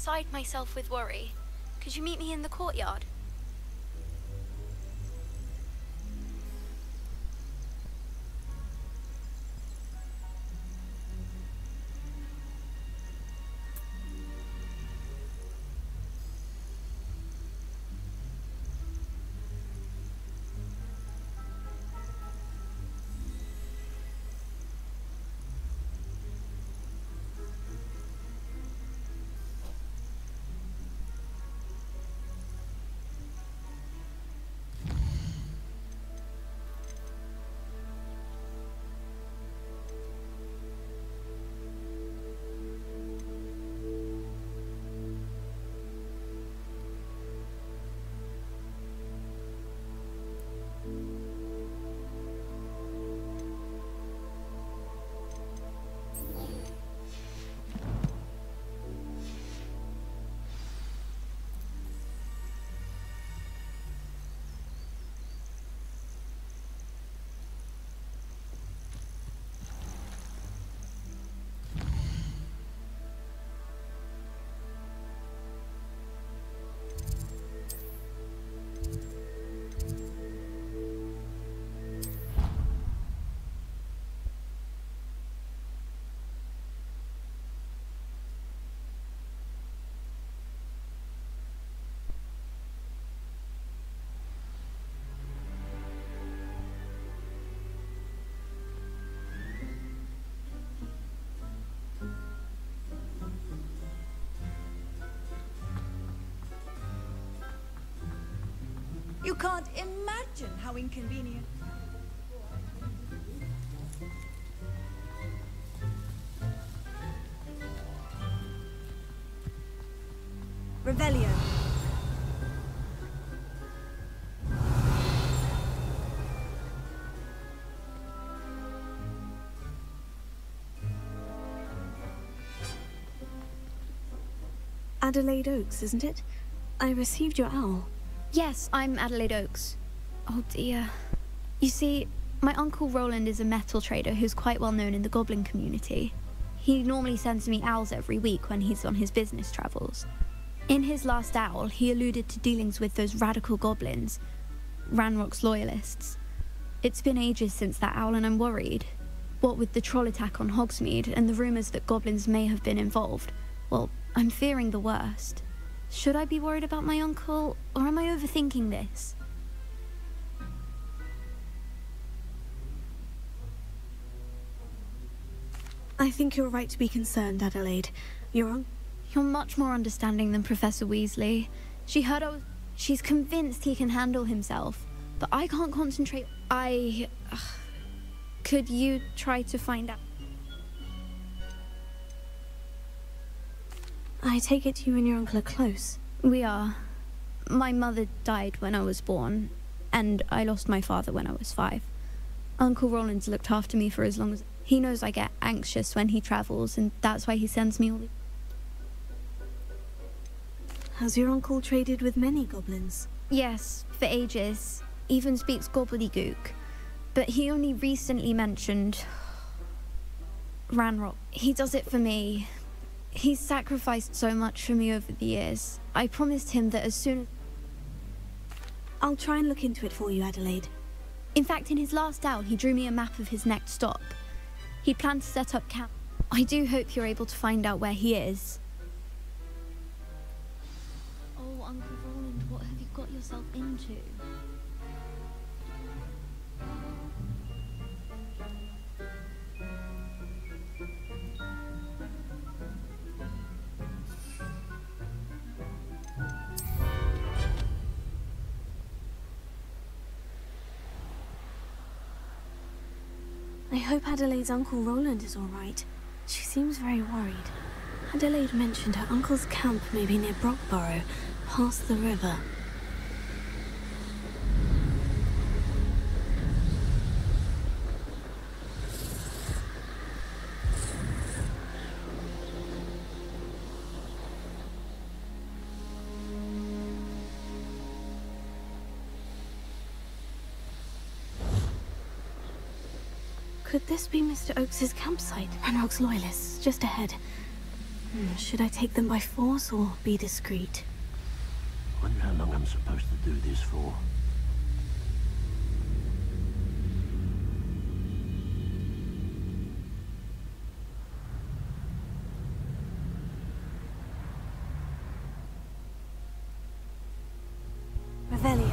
beside myself with worry. Could you meet me in the courtyard? You can't imagine how inconvenient. Revelio. Adelaide Oaks, isn't it? I received your owl. Yes, I'm Adelaide Oaks. Oh dear. You see, my Uncle Roland is a metal trader who's quite well known in the goblin community. He normally sends me owls every week when he's on his business travels. In his last owl, he alluded to dealings with those radical goblins, Ranrock's loyalists. It's been ages since that owl and I'm worried. What with the troll attack on Hogsmeade and the rumours that goblins may have been involved, well, I'm fearing the worst. Should I be worried about my uncle, or am I overthinking this? I think you're right to be concerned, Adelaide. You're much more understanding than Professor Weasley. She's convinced he can handle himself, but I can't concentrate. Could you try to find out? I take it you and your uncle are close. We are. My mother died when I was born, and I lost my father when I was 5. Uncle Roland's looked after me for as long as... He knows I get anxious when he travels, and that's why he sends me all the... Has your uncle traded with many goblins? Yes, for ages. Even speaks gobbledygook. But he only recently mentioned... Ranrock. He does it for me. He's sacrificed so much for me over the years. I promised him that as soon as... I'll try and look into it for you, Adelaide. In fact, in his last owl, he drew me a map of his next stop. He planned to set up camp. I do hope you're able to find out where he is. Oh, Uncle Roland, what have you got yourself into? I hope Adelaide's Uncle Roland is all right. She seems very worried. Adelaide mentioned her uncle's camp may be near Brockborough, past the river. Could this be Mr. Oakes's campsite? Ranrock's loyalists, just ahead. Should I take them by force or be discreet? I wonder how long I'm supposed to do this for. Revelio.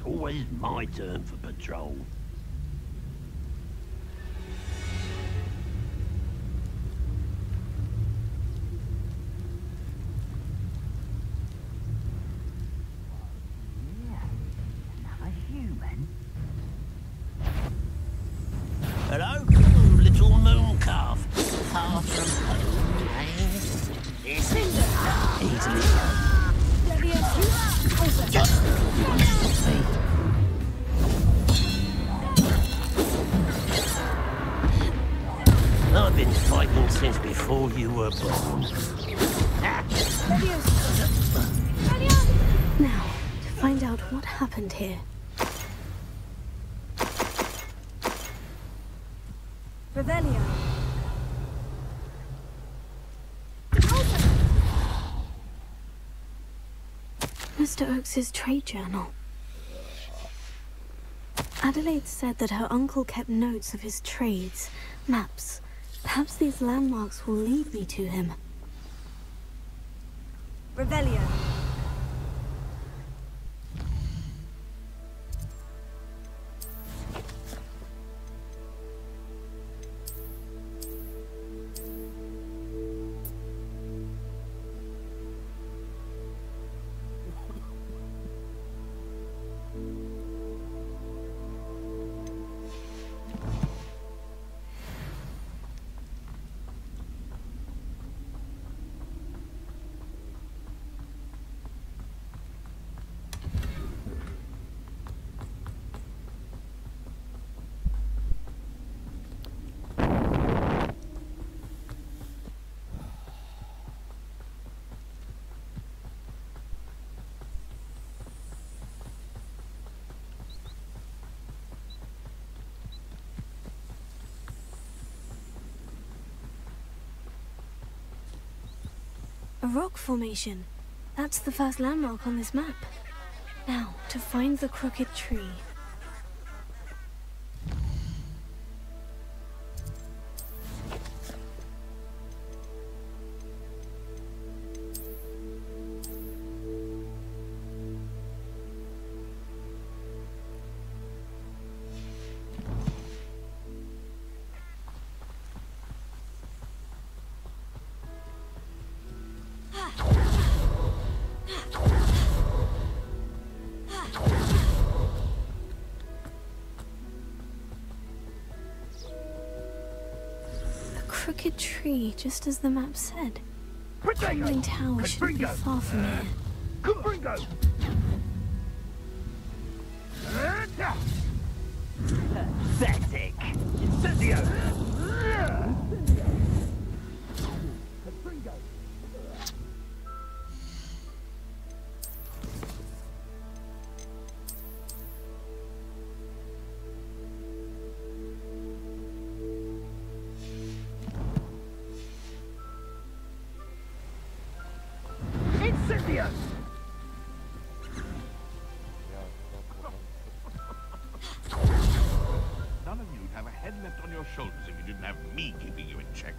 Always my turn for patrol. Another human? Hello, little moon calf. Far from home, eh? This is easily I've been fighting since before you were born. Now, to find out what happened here. Revelio. Mr. Oakes's trade journal. Adelaide said that her uncle kept notes of his trades, maps. Perhaps these landmarks will lead me to him. Revelio. A rock formation. That's the first landmark on this map. Now, to find the crooked tree. Crooked tree, just as the map said. The crumbling tower shouldn't be far from here. Pathetic. Incendio! Incendio! None of you'd have a head left on your shoulders if you didn't have me keeping you in check.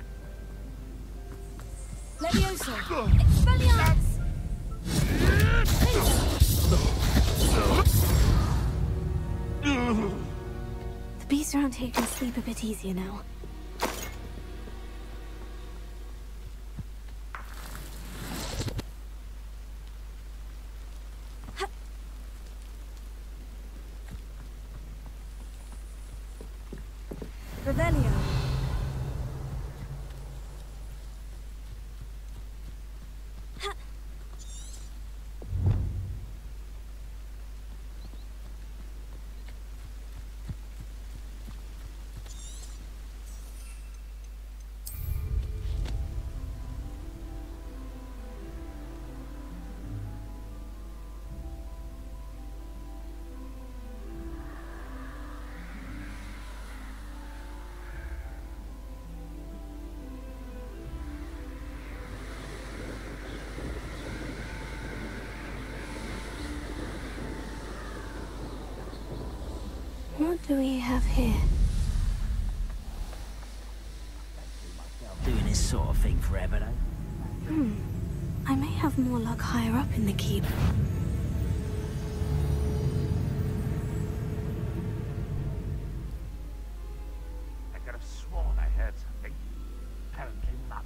Levioso. Expelliarmus. The beasts around here can sleep a bit easier now. Revelio. What do we have here? Doing this sort of thing forever, though. I may have more luck higher up in the keep. I could have sworn I heard something. Apparently not.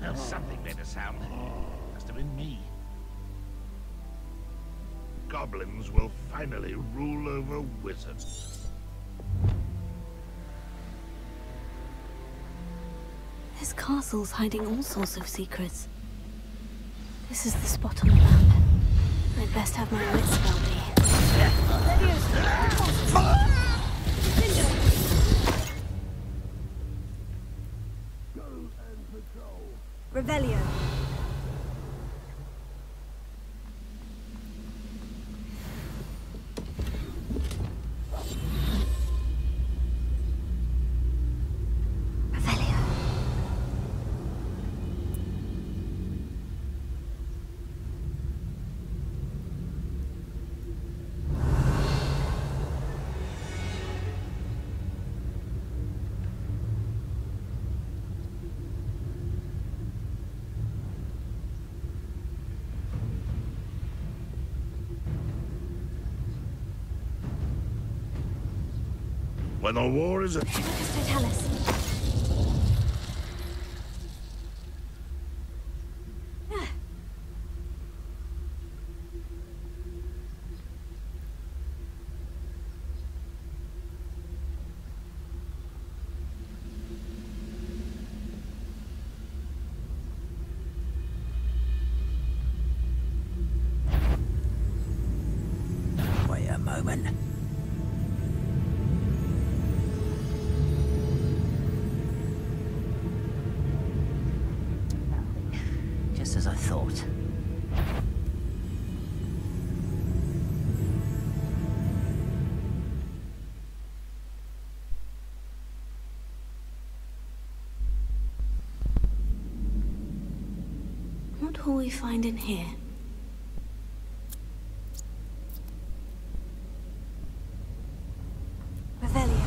Well, something made a sound. Must have been me. Goblins will finally rule over wizards. This castle's hiding all sorts of secrets. This is the spot on the map. I'd best have my wits about me. Revelio. When the war is... Totalis. Wait a moment. Just as I thought. What will we find in here? Revelio.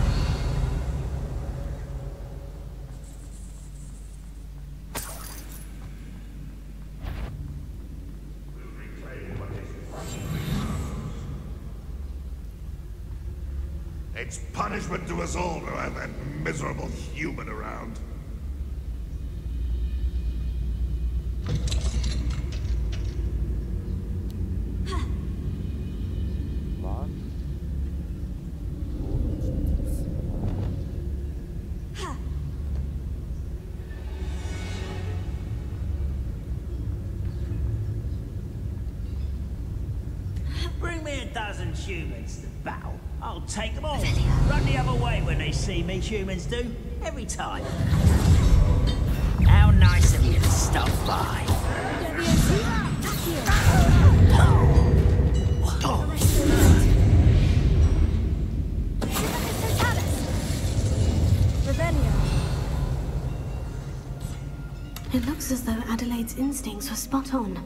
It's punishment to us all to have that miserable human around. Bring me a dozen humans to battle. I'll take them all. Run the other way when they see me, humans do. Every time. How nice of you to stop by. It looks as though Adelaide's instincts were spot on.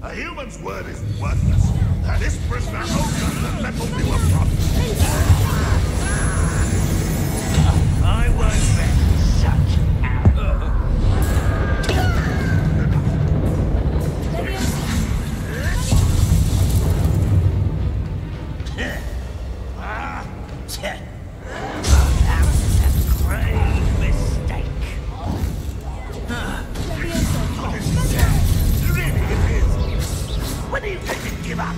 A human's word is worthless. This prisoner owes us the metal we were promised. I won't let such That was a grave mistake. Really, it is. When are you going to give up?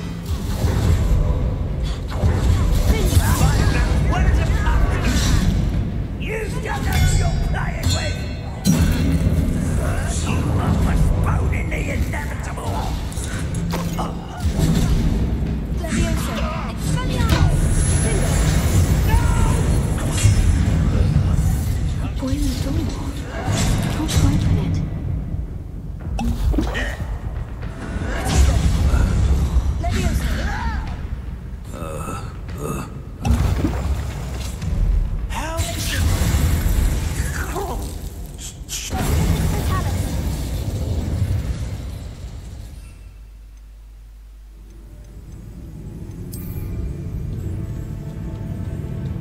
What is it, puppet? You don't know who you're playing with. You are postponing the inevitable. Boy in the door. Can't open it. How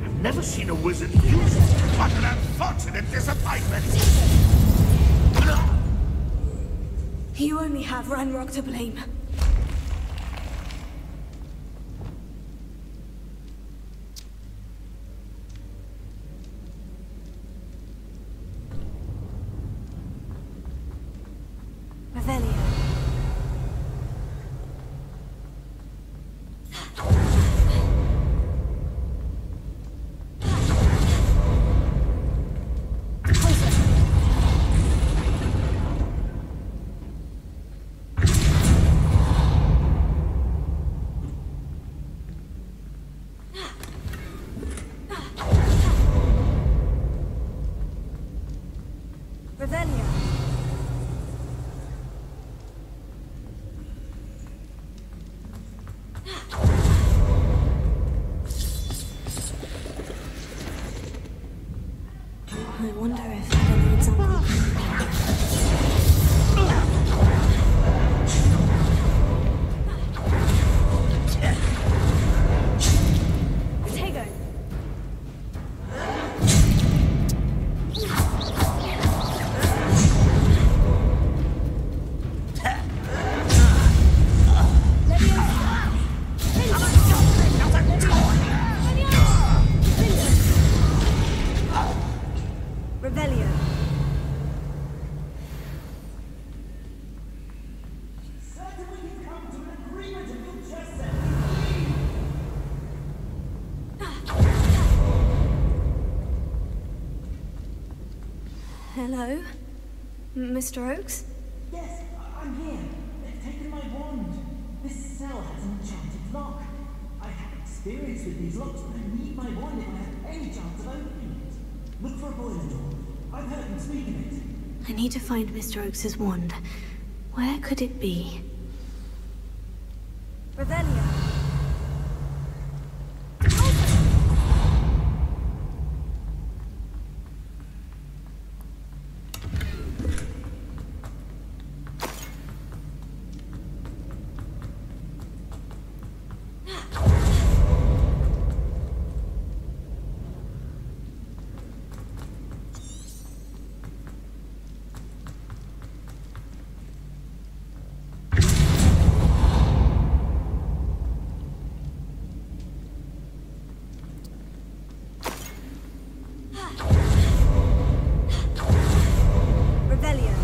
I've never seen a wizard use it. What an unfortunate disappointment. You only have Ranrock to blame. Revelio. Revelio. I wonder if Adelaide's uncle... Tego. Revelio. Hello? Mr. Oakes? Yes, I'm here. They've taken my wand. This cell has an enchanted lock. I have experience with these locks, but I need my wand if I have any chance of opening it. Look for a boiler door. I've heard them speak of it. I need to find Mr. Oakes' wand. Where could it be? Revelio. Revelio.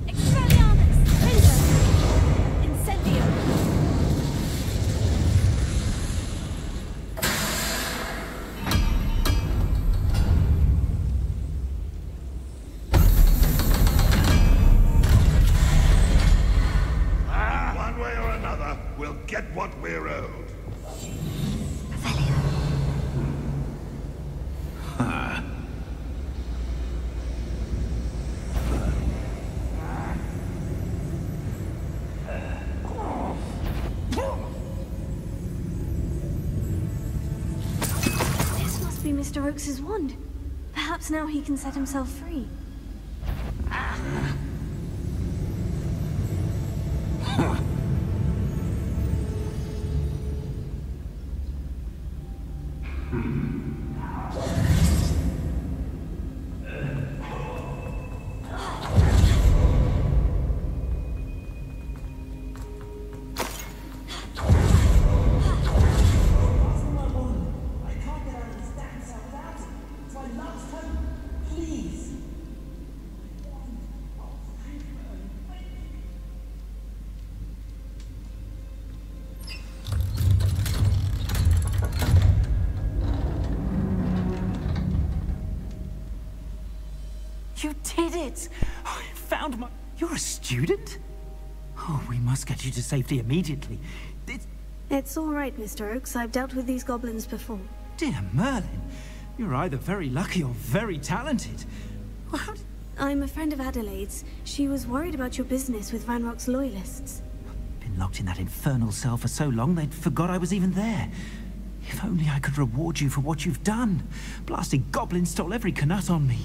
Expelliarmus! Incendio! One way or another, we'll get what we're owed. Mr. Oakes's wand. Perhaps now he can set himself free. You did it! I found my... You're a student? Oh, we must get you to safety immediately. It's all right, Mr. Oakes. I've dealt with these goblins before. Dear Merlin, you're either very lucky or very talented. Well, how did... I'm a friend of Adelaide's. She was worried about your business with Ranrock's loyalists. Been locked in that infernal cell for so long they'd forgot I was even there. If only I could reward you for what you've done. Blasted goblin stole every Knut on me.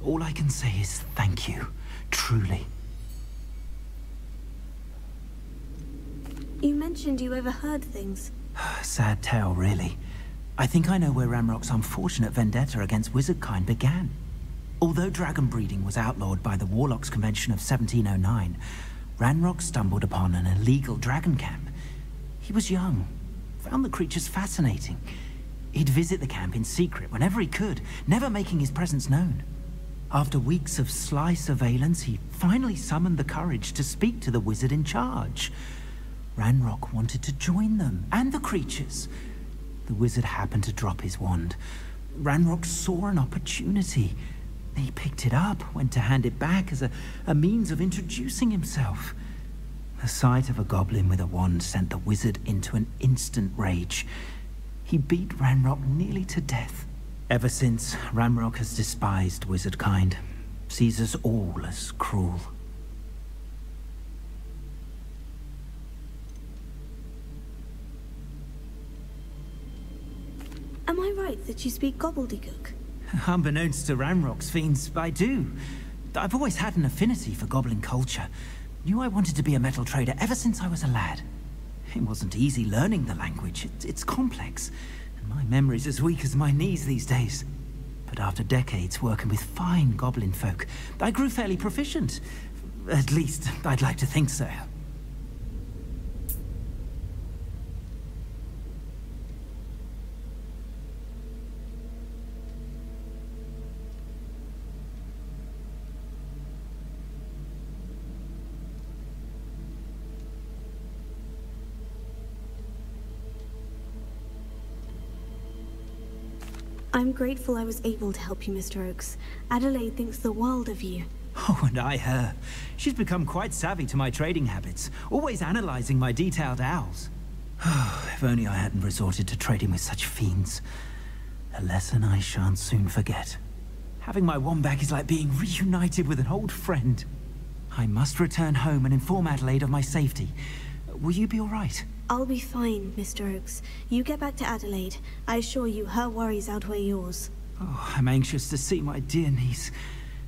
All I can say is thank you, truly. You mentioned you overheard things. Sad tale, really. I think I know where Ranrock's unfortunate vendetta against wizardkind began. Although dragon breeding was outlawed by the Warlocks Convention of 1709, Ranrock stumbled upon an illegal dragon camp. He was young, found the creatures fascinating. He'd visit the camp in secret whenever he could, never making his presence known. After weeks of sly surveillance, he finally summoned the courage to speak to the wizard in charge. Ranrock wanted to join them, and the creatures. The wizard happened to drop his wand. Ranrock saw an opportunity. He picked it up, went to hand it back as a means of introducing himself. The sight of a goblin with a wand sent the wizard into an instant rage. He beat Ranrock nearly to death. Ever since, Ranrock has despised wizardkind, sees us all as cruel. Am I right that you speak gobbledygook? Unbeknownst to Ranrock's fiends, I do. I've always had an affinity for goblin culture. Knew I wanted to be a metal trader ever since I was a lad. It wasn't easy learning the language. It's complex. My memory's as weak as my knees these days. But after decades working with fine goblin folk, I grew fairly proficient. At least, I'd like to think so. I'm grateful I was able to help you, Mr. Oakes. Adelaide thinks the world of you. Oh, and I her. She's become quite savvy to my trading habits, always analyzing my detailed owls. If only I hadn't resorted to trading with such fiends. A lesson I shan't soon forget. Having my wand back is like being reunited with an old friend. I must return home and inform Adelaide of my safety. Will you be all right? I'll be fine, Mr. Oakes. You get back to Adelaide. I assure you, her worries outweigh yours. Oh, I'm anxious to see my dear niece.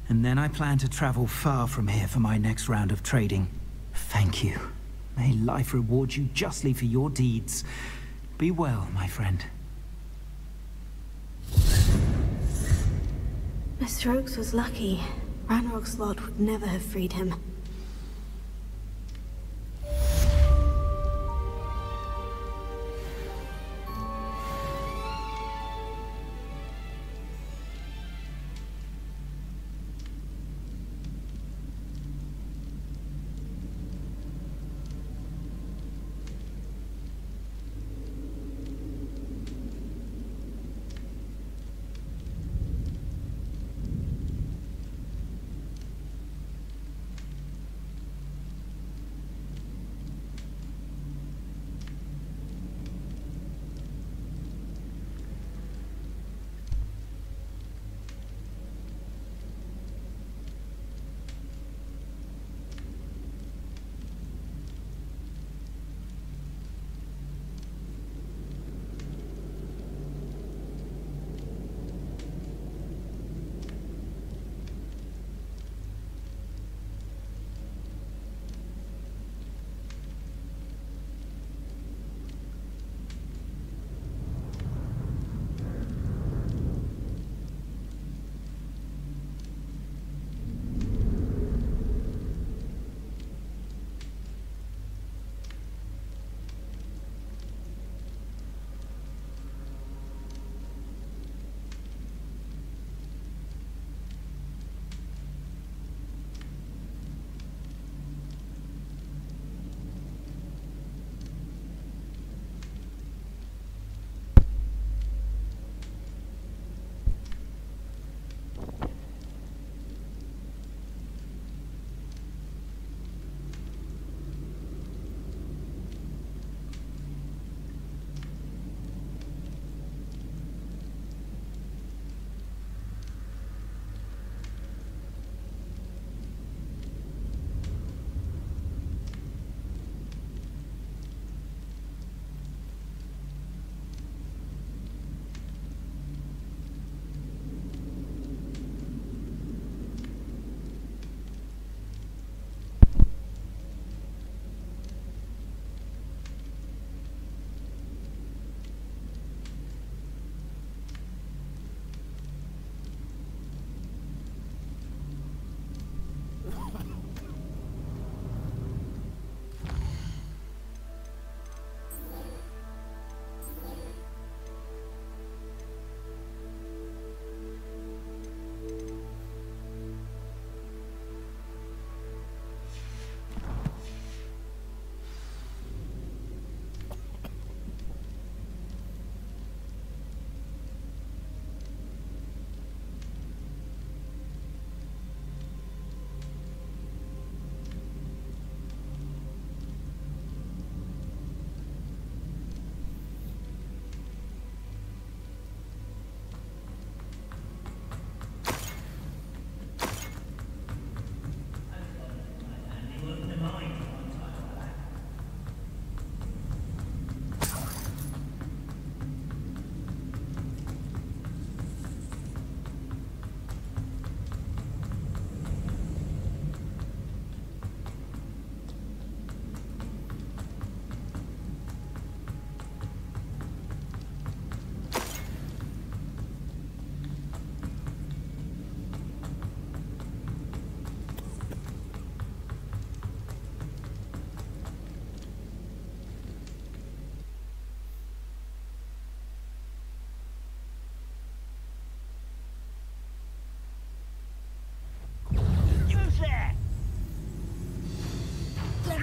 And then I plan to travel far from here for my next round of trading. Thank you. May life reward you justly for your deeds. Be well, my friend. Mr. Oakes was lucky. Ranrock's lot would never have freed him.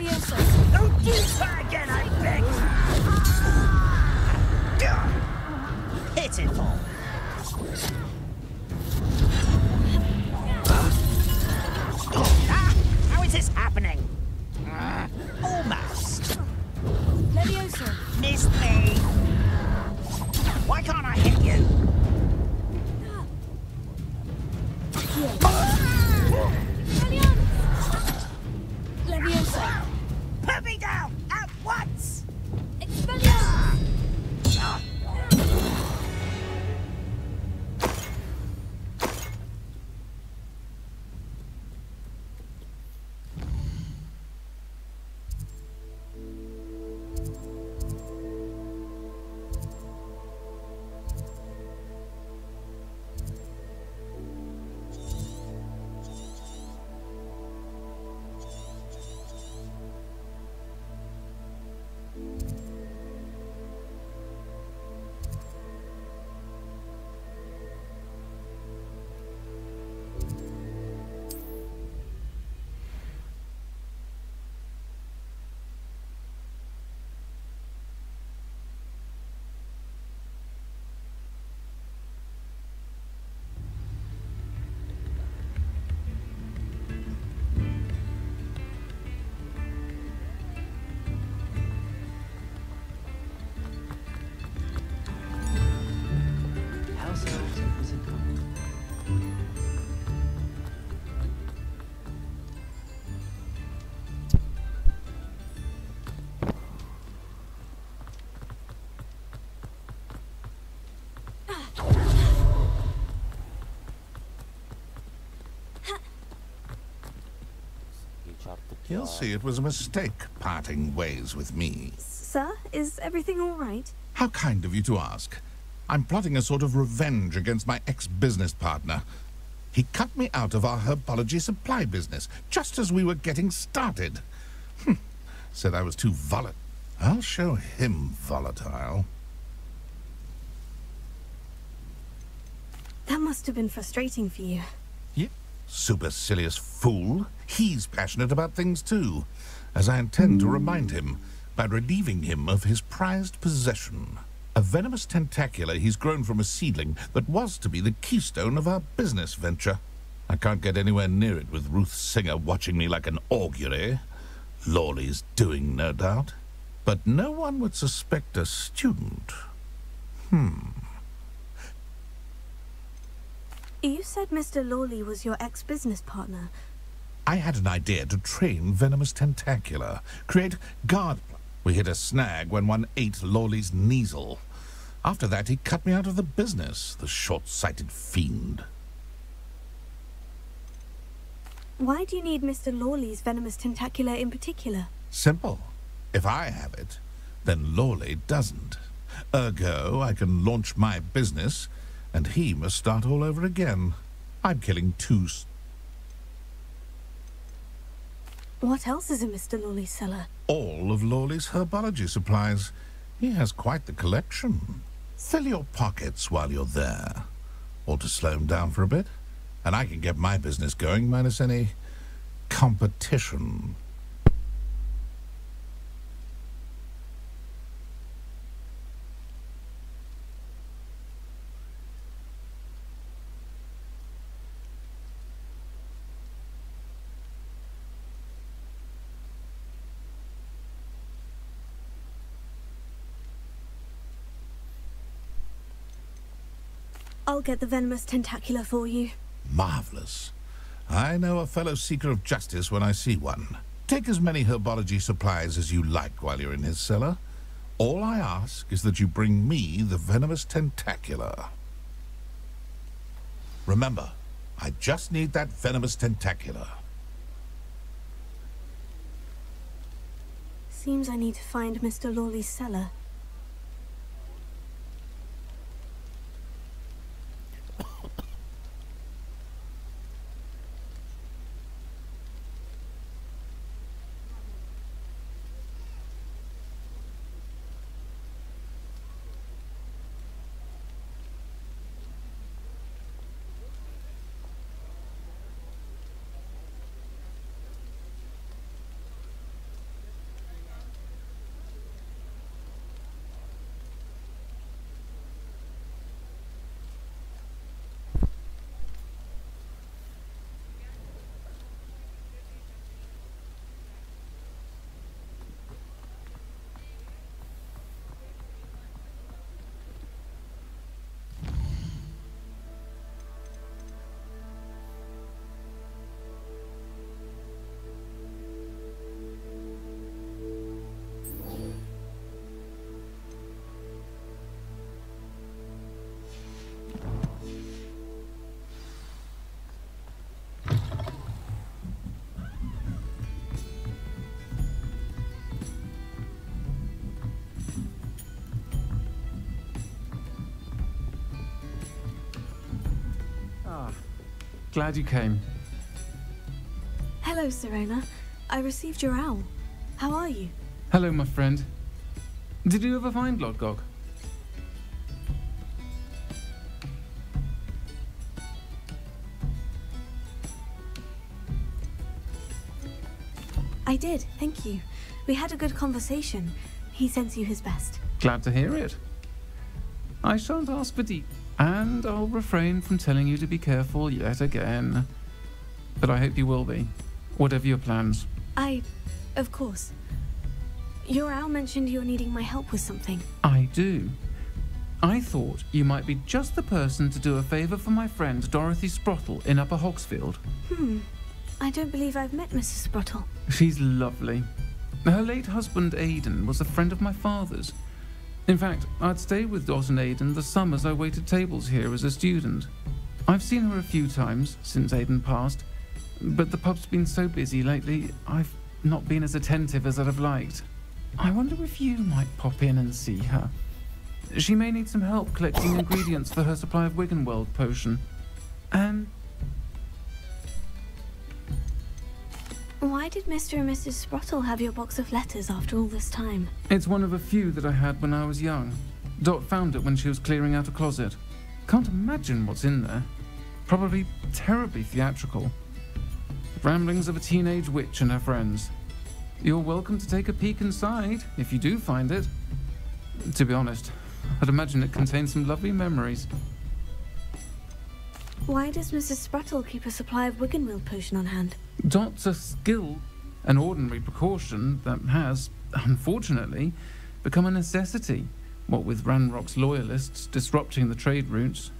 Leviosa! Don't do that again, I beg! Pitiful! Ah! How is this happening? Almost. Leviosa! Missed me! Why can't I hit you? Leviosa! Put me down at once! Expelliarmus! You'll see it was a mistake parting ways with me. Sir, is everything all right? How kind of you to ask. I'm plotting a sort of revenge against my ex-business partner. He cut me out of our herbology supply business, just as we were getting started. Said I was too volatile. I'll show him volatile. That must have been frustrating for you. Yep. Supercilious fool. He's passionate about things too, as I intend to remind him by relieving him of his prized possession. A venomous tentacula he's grown from a seedling that was to be the keystone of our business venture. I can't get anywhere near it with Ruth Singer watching me like an augury. Lawley's doing, no doubt. But no one would suspect a student. You said Mr. Lawley was your ex-business partner. I had an idea to train venomous tentacula, create guard. We hit a snag when one ate Lawley's Kneasel. After that, he cut me out of the business, the short-sighted fiend. Why do you need Mr. Lawley's venomous tentacula in particular? Simple. If I have it, then Lawley doesn't. Ergo, I can launch my business, and he must start all over again. I'm killing two... What else is in Mr. Lawley's cellar? All of Lawley's herbology supplies. He has quite the collection. Fill your pockets while you're there. Or to slow him down for a bit. And I can get my business going minus any competition. I'll get the venomous tentacula for you. Marvelous. I know a fellow seeker of justice when I see one. Take as many herbology supplies as you like while you're in his cellar. All I ask is that you bring me the venomous tentacula. Remember, I just need that venomous tentacula. Seems I need to find Mr. Lawley's cellar. Glad you came. Hello, Serena. I received your owl. How are you? Hello, my friend. Did you ever find Lodgok? I did, thank you. We had a good conversation. He sends you his best. Glad to hear it. I shan't ask for deep, and I'll refrain from telling you to be careful yet again. But I hope you will be, whatever your plans. Of course. Your owl mentioned you're needing my help with something. I do. I thought you might be just the person to do a favour for my friend Dorothy Sprottle in Upper Hogsfield. I don't believe I've met Mrs. Sprottle. She's lovely. Her late husband Aidan was a friend of my father's. In fact, I'd stayed with Dot and Aidan the summers I waited tables here as a student. I've seen her a few times since Aidan passed, but the pub's been so busy lately, I've not been as attentive as I'd have liked. I wonder if you might pop in and see her. She may need some help collecting ingredients for her supply of Wiggenweld potion. And why did Mr. and Mrs. Sprottle have your box of letters after all this time? it's one of a few that I had when I was young. Dot found it when she was clearing out a closet. Can't imagine what's in there. Probably terribly theatrical. Ramblings of a teenage witch and her friends. You're welcome to take a peek inside, if you do find it. To be honest, I'd imagine it contains some lovely memories. Why does Mrs. Sprottle keep a supply of Wiggenweld potion on hand? Dot's a skill, an ordinary precaution that has, unfortunately, become a necessity, what with Ranrock's loyalists disrupting the trade routes.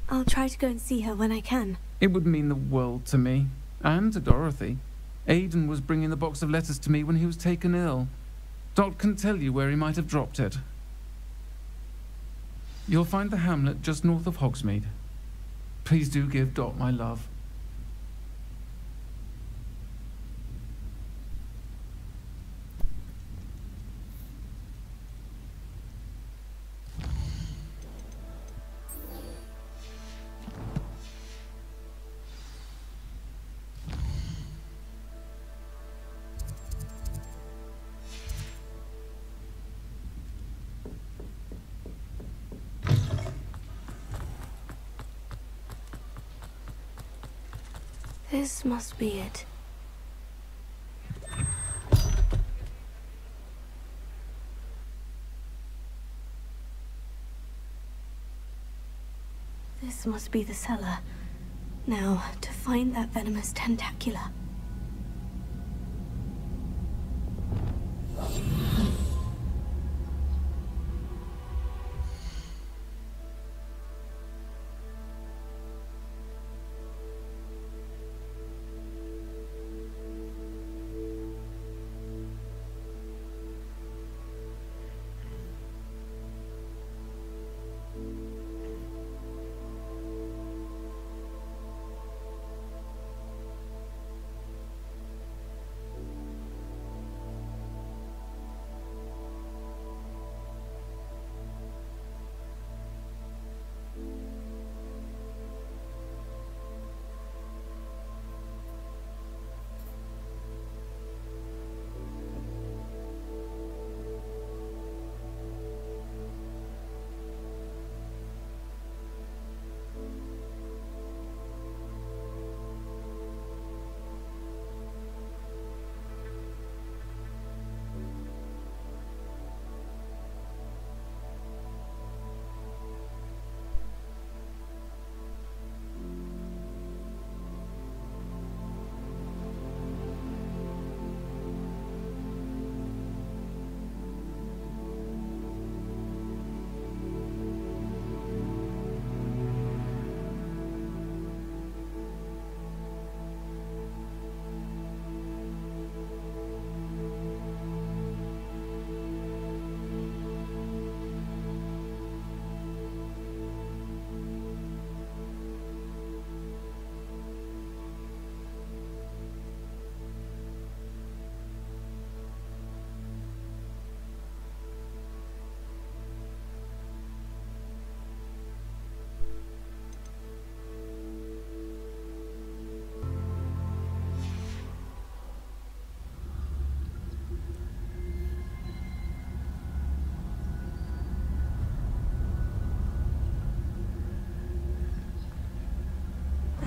I'll try to go and see her when I can. It would mean the world to me, and to Dorothy. Aidan was bringing the box of letters to me when he was taken ill. Dot can tell you where he might have dropped it. You'll find the hamlet just north of Hogsmeade. Please do give Dot my love. This must be it. This must be the cellar. Now, to find that venomous tentacula.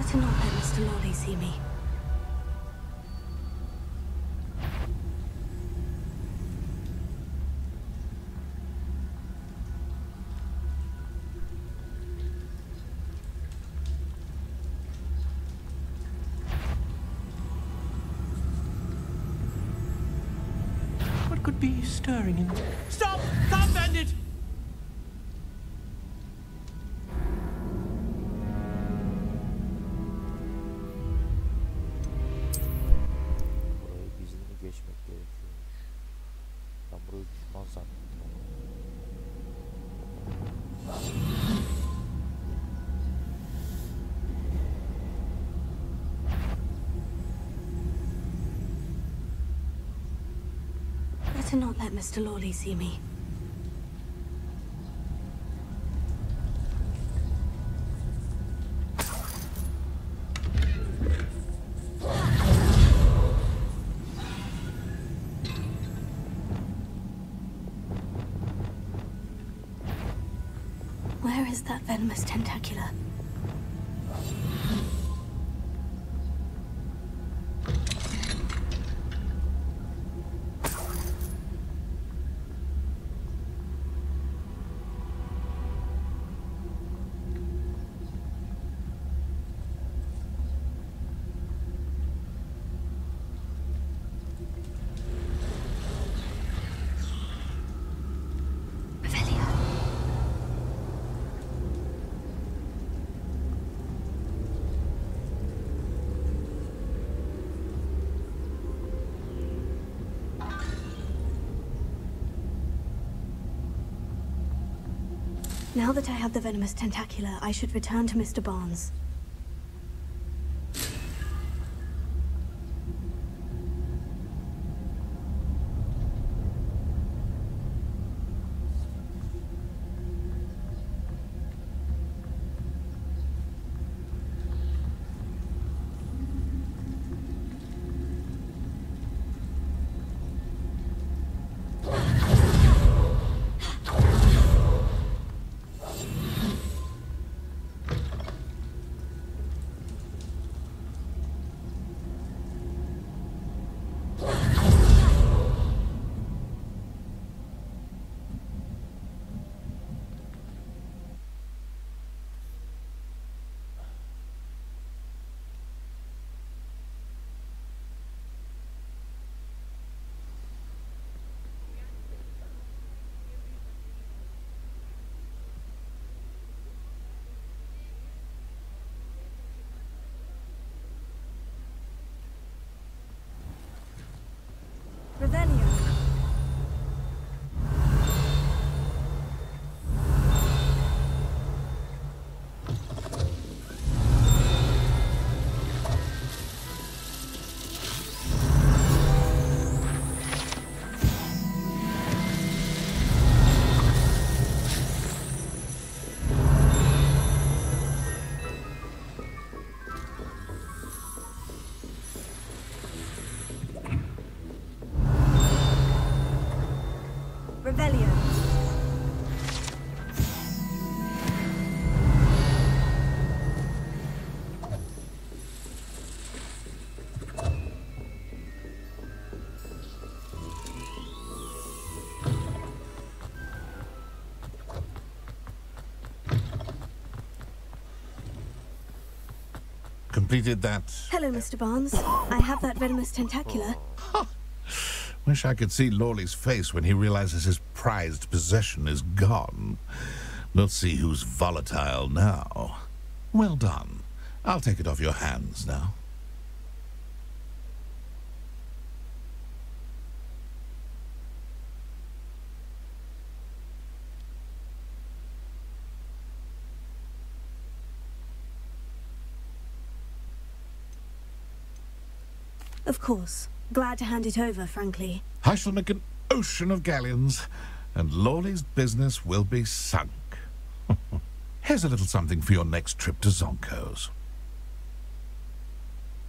Better not let Mr. Lawley see me. What could be stirring in... Stop! Stop, bandit! Burayı gizli geçmek gerekiyor. Ben burayı düşman zannettim ama. Better not let Mr. Lawley see me. Where is that venomous tentacula? Now that I have the venomous tentacula, I should return to Mr. Barnes. Revelio. Revelio. Completed that. Hello, Mr. Barnes. I have that venomous tentacula. Wish I could see Lawley's face when he realizes his prized possession is gone. Let's see who's volatile now. Well done. I'll take it off your hands now. Of course. Glad to hand it over, frankly. I shall make an ocean of galleons, and Lawley's business will be sunk. Here's a little something for your next trip to Zonko's.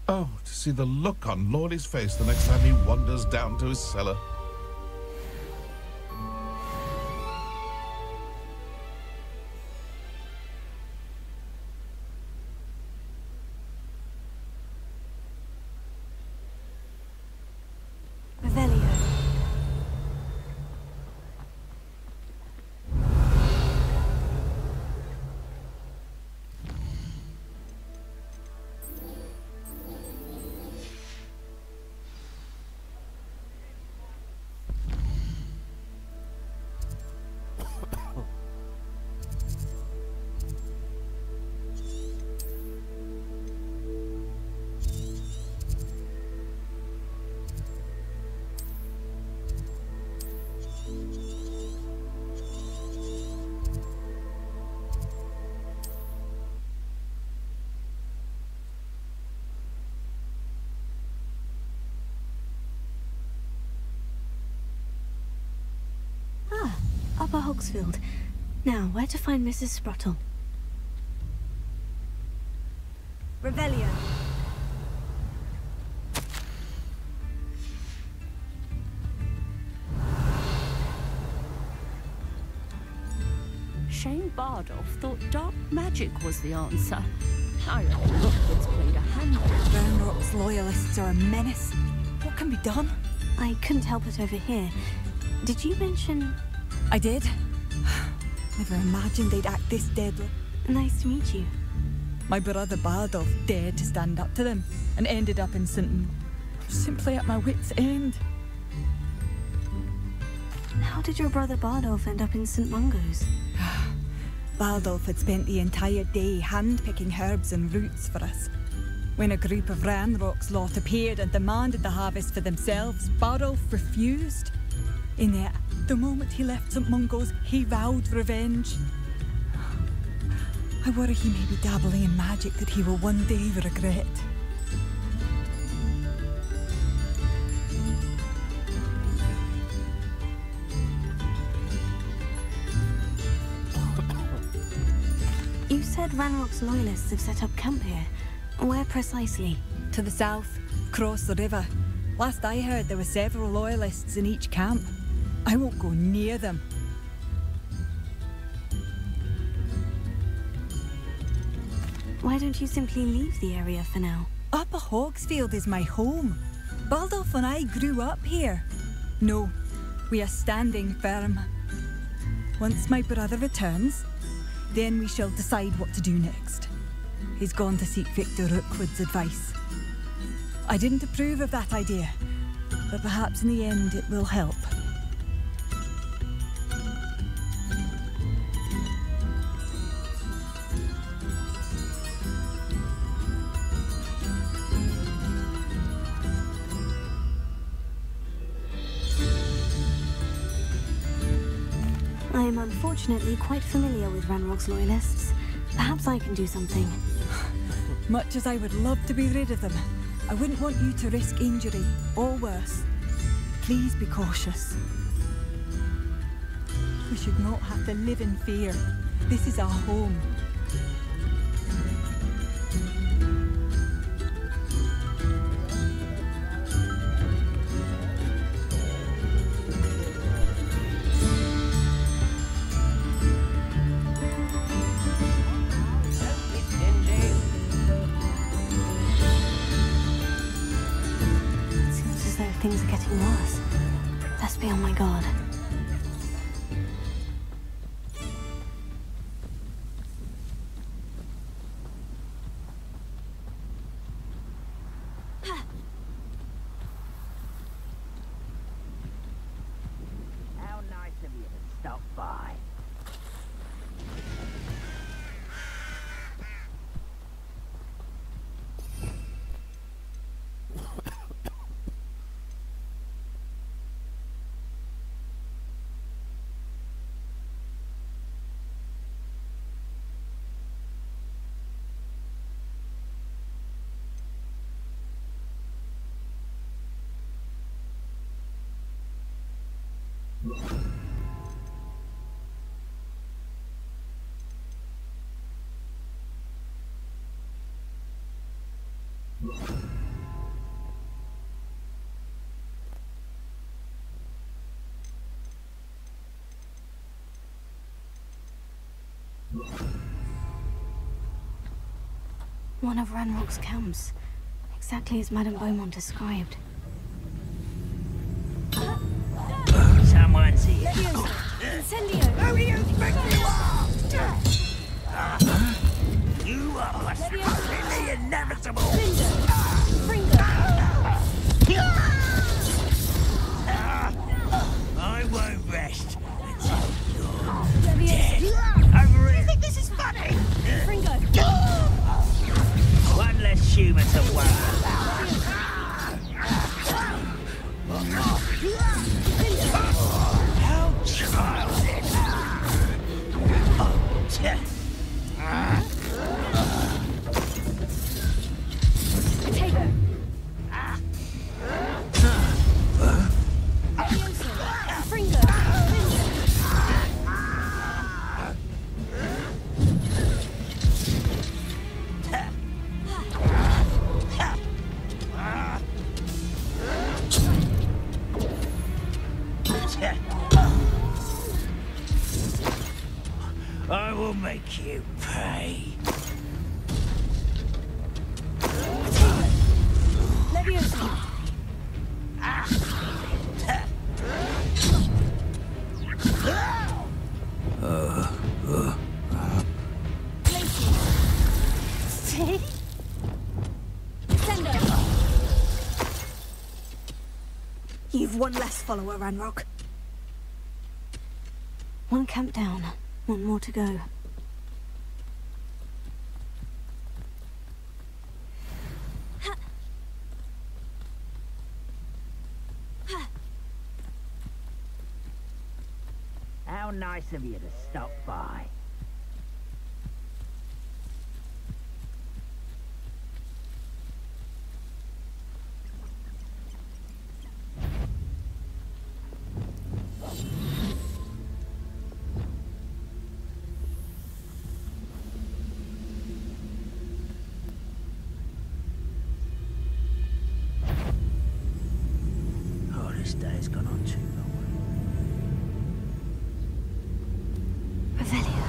Oh, to see the look on Lawley's face the next time he wanders down to his cellar. Upper Hogsfield. Now, where to find Mrs. Sprottle? Revelio. Shane Bardolph thought dark magic was the answer. I reckon Rookwood's played a hand. Ranrock's loyalists are a menace. What can be done? I couldn't help it over here. Did you mention... I did. Never imagined they'd act this deadly. Nice to meet you. My brother Bardolph dared to stand up to them and ended up in St. Simply at my wit's end. How did your brother Bardolph end up in St. Mungo's? Bardolph had spent the entire day hand-picking herbs and roots for us. When a group of Ranrock's lot appeared and demanded the harvest for themselves, Bardolph refused. In the moment he left St. Mungo's, he vowed revenge. I worry he may be dabbling in magic that he will one day regret. You said Ranrock's loyalists have set up camp here. Where precisely? To the south, across the river. Last I heard, there were several loyalists in each camp. I won't go near them. Why don't you simply leave the area for now? Upper Hogsfield is my home. Bardolph and I grew up here. No, we are standing firm. Once my brother returns, then we shall decide what to do next. He's gone to seek Victor Rookwood's advice. I didn't approve of that idea, but perhaps in the end it will help. I am unfortunately quite familiar with Ranrock's loyalists. Perhaps I can do something. Much as I would love to be rid of them, I wouldn't want you to risk injury, or worse. Please be cautious. We should not have to live in fear. This is our home. Things are getting worse. Best be on my guard. How nice of you to stop by. One of Ranrock's camps. Exactly as Madame Beaumont described. Someone's here. Incendio! Who do you think you are? You are the inevitable. I won't rest until you're dead. Over here. You think this is funny? Fringo! One less human to worry about. How childish. Potato! Fringo! you pay. Leviosa! See? Send her! You've one less follower, Ranrock. One camp down, one more to go. How nice of you to stop by. Oh, this day's gone on too long. Revelio.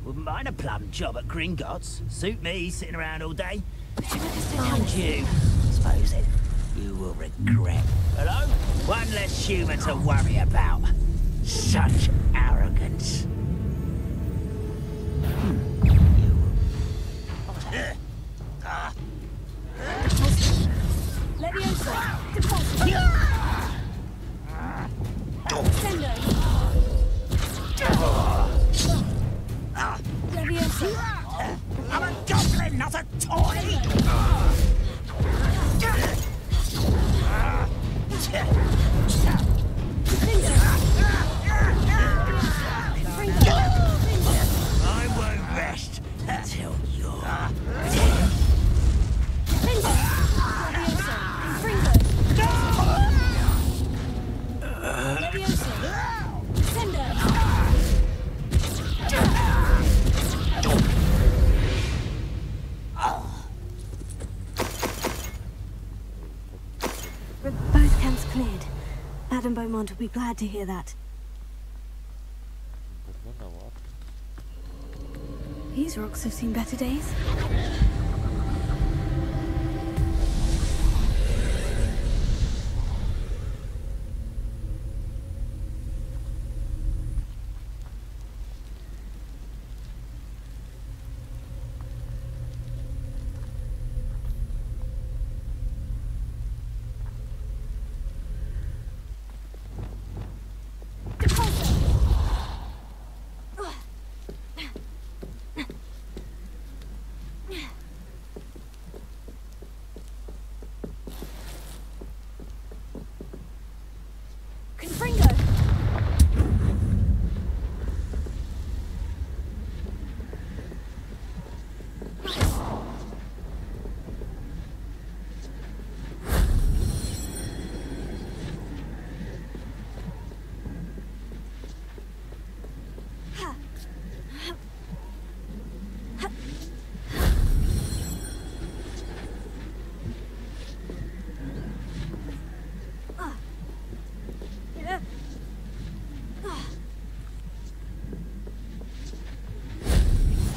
Wouldn't mind a plum job at Gringotts. Suit me, sitting around all day. Mind you, suppose it, you will regret. Hello? One less human to worry about. Such arrogance. Leviosa! Deposit! Send her! Leviosa! I'm a goblin, not a toy! I won't rest until you're dead. Both camps cleared. Madame Beaumont will be glad to hear that. These rocks have seen better days.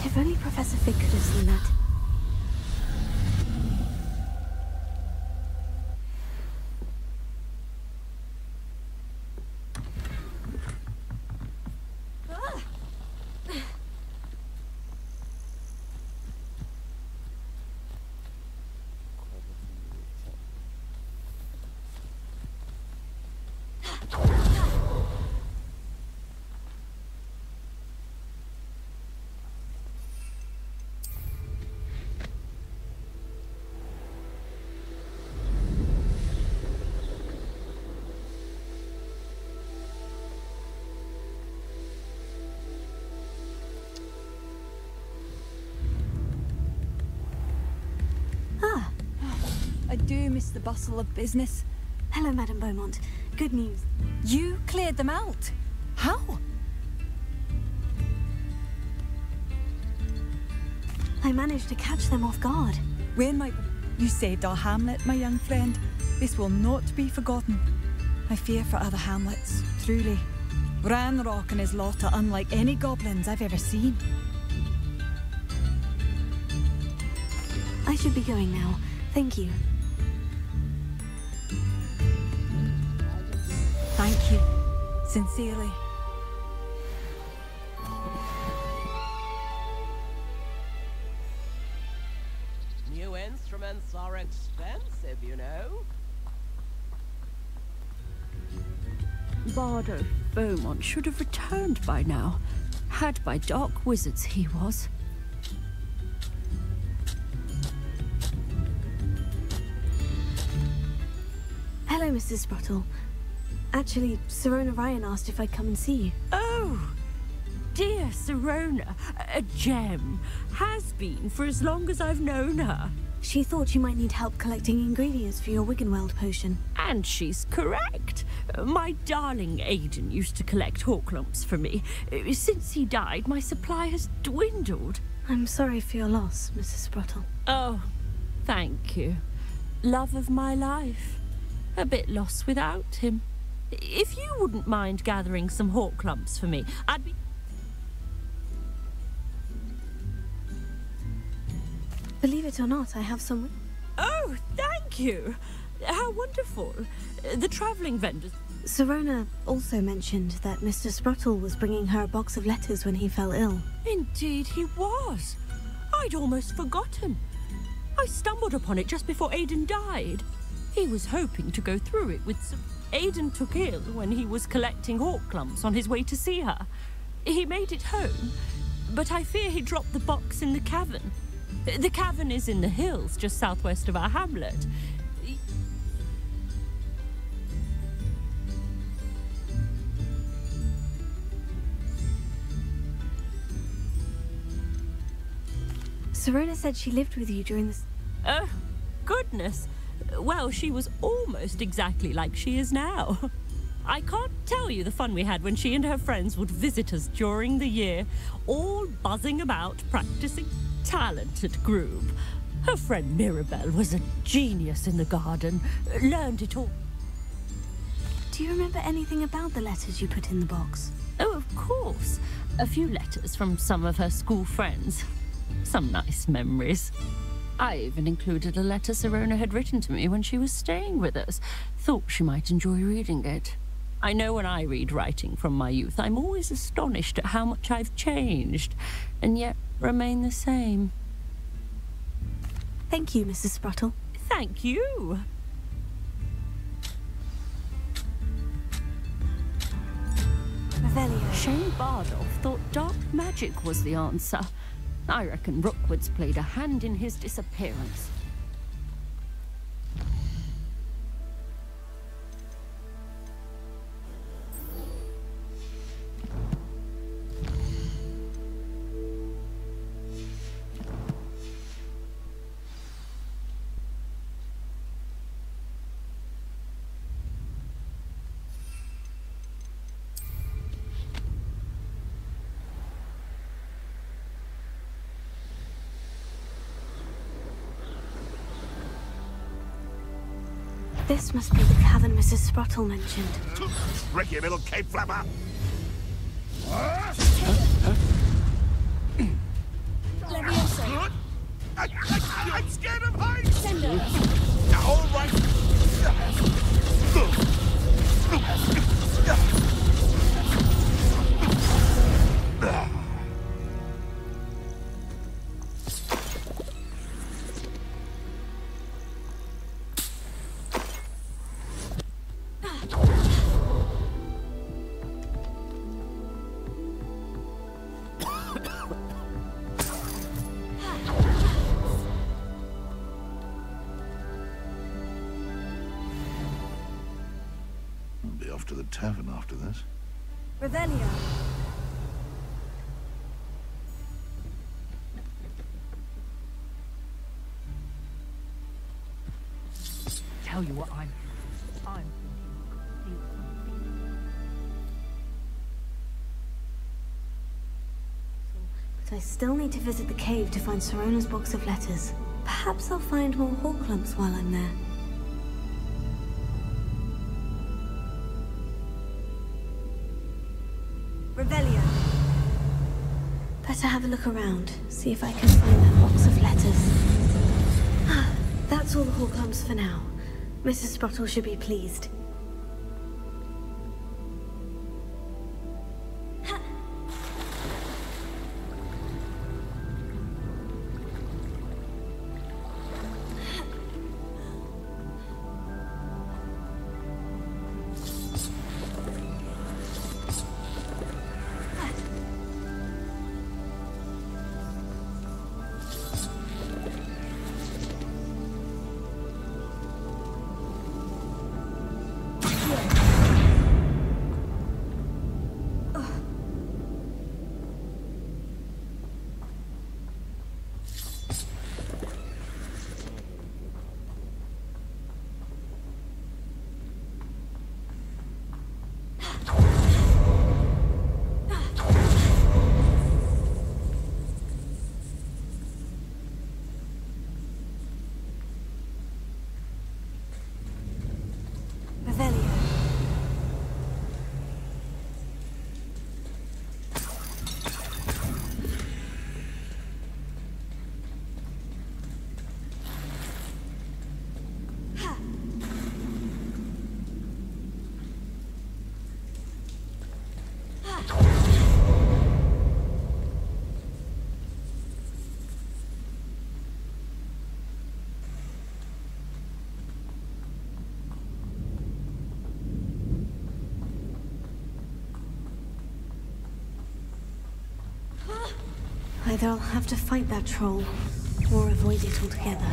If only Professor Fig could have seen that. do miss the bustle of business. Hello, Madame Beaumont. Good news. You cleared them out? How? I managed to catch them off guard. When you saved our hamlet, my young friend. This will not be forgotten. I fear for other hamlets, truly. Ranrock and his lot are unlike any goblins I've ever seen. I should be going now. Thank you. Thank you. Sincerely. New instruments are expensive, you know. Bardo Beaumont should have returned by now. Had by dark wizards he was. Hello, Mrs. Sprottle. Actually, Sirona Ryan asked if I'd come and see you. Oh, dear Sirona, a gem. Has been for as long as I've known her. She thought you might need help collecting ingredients for your Wiggenweld potion. And she's correct. My darling Aidan used to collect Horklumps for me. Since he died, my supply has dwindled. I'm sorry for your loss, Mrs. Sprottle. Oh, thank you. Love of my life. A bit lost without him. If you wouldn't mind gathering some Horklumps for me, I'd be... Believe it or not, I have some... Oh, thank you. How wonderful. The travelling vendors... Sirona also mentioned that Mr. Sprottle was bringing her a box of letters when he fell ill. Indeed he was. I'd almost forgotten. I stumbled upon it just before Aidan died. He was hoping to go through it with some... Aidan took ill when he was collecting Horklumps on his way to see her. He made it home, but I fear he dropped the box in the cavern. The cavern is in the hills just southwest of our hamlet. Sirona said she lived with you during this... Oh, goodness. Well, she was almost exactly like she is now. I can't tell you the fun we had when she and her friends would visit us during the year, all buzzing about, practicing. Talented group. Her friend Mirabelle was a genius in the garden, learned it all. Do you remember anything about the letters you put in the box? Oh, of course. A few letters from some of her school friends. Some nice memories. I even included a letter Sirona had written to me when she was staying with us. Thought she might enjoy reading it. I know when I read writing from my youth, I'm always astonished at how much I've changed, and yet remain the same. Thank you, Mrs. Sprottle. Thank you. Revelio. Shane Bardolph thought dark magic was the answer. I reckon Rookwood's played a hand in his disappearance. This must be the cavern Mrs. Sprottle mentioned. Tricky little cape flapper! Leviosa. I'm scared of heights! Send her. All right. Off to the tavern after this. Revelio. you what I'm But I still need to visit the cave to find Sirona's box of letters. Perhaps I'll find more Horklumps while I'm there. Revelio. Better have a look around, see if I can find that box of letters. Ah, that's all the Horklumps for now. Mrs. Sprottle should be pleased. Either I'll have to fight that troll, or avoid it altogether.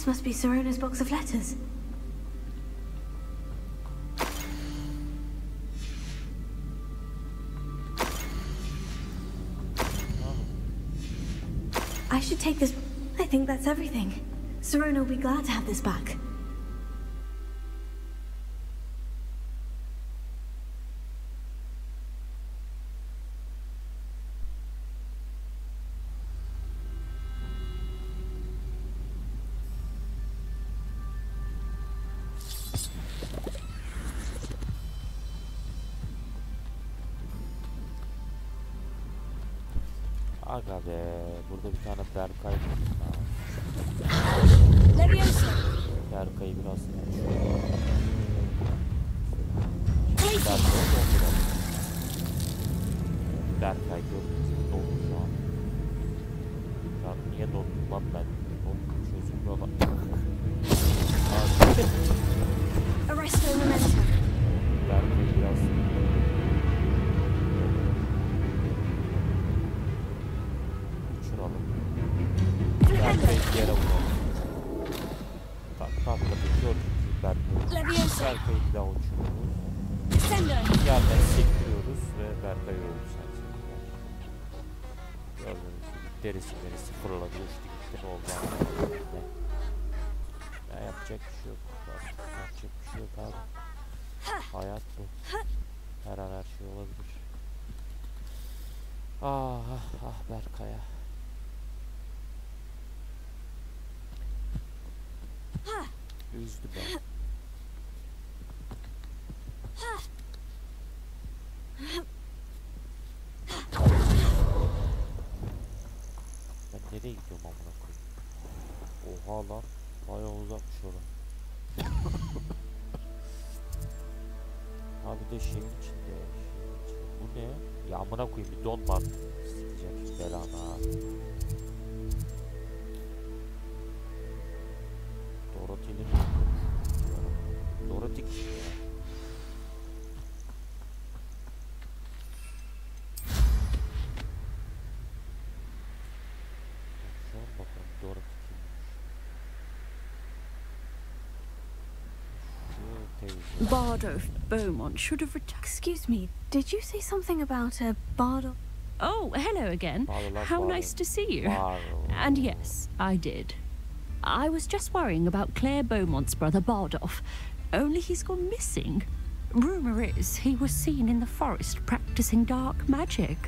This must be Sirona's box of letters. I should take this. I think that's everything. Serona will be glad to have this back. Aga be, burada bir tane Berkay buldum ha. Berkay'ı biraz Berkay gördüğünüz gibi dondu şu an. Ya niye dondum lan ben? Dondum çözüm baba. Berkay biraz uçuralım. Berkay'ı bir yere vuralım. Tatlı bir gördüğünüz gibi Berkay'ı bir daha uçuruyoruz. Yerden sektiriyoruz ve Berkay öldü sadece. Gördüğünüz gibi derisi fırladı, uçtu gitti, ne oldu anlamadım. Ya yapacak bir şey yok. Yapacak bir şey yok abi. Hayat bu. Her an her şey olabilir. Ah Berkay'a. Üzdü ben. Ben nereye gidiyorum amına koyayım? Oha lan, bayağı uzakmış orası. Abi de şeyin içinde. Bu ne? Ya amına koyayım, bir don var. Sikeceğim şu belanı ha. Dorothy'nin Dorothy kişi ya. Şu an bakalım Dorothy kimmiş. Bardolph Beaumont should have returned. Excuse me, did you say something about a Bardolph? Oh, hello again. How nice to see you. And yes, I did. I was just worrying about Claire Beaumont's brother Bardolph, only he's gone missing. Rumour is he was seen in the forest practicing dark magic.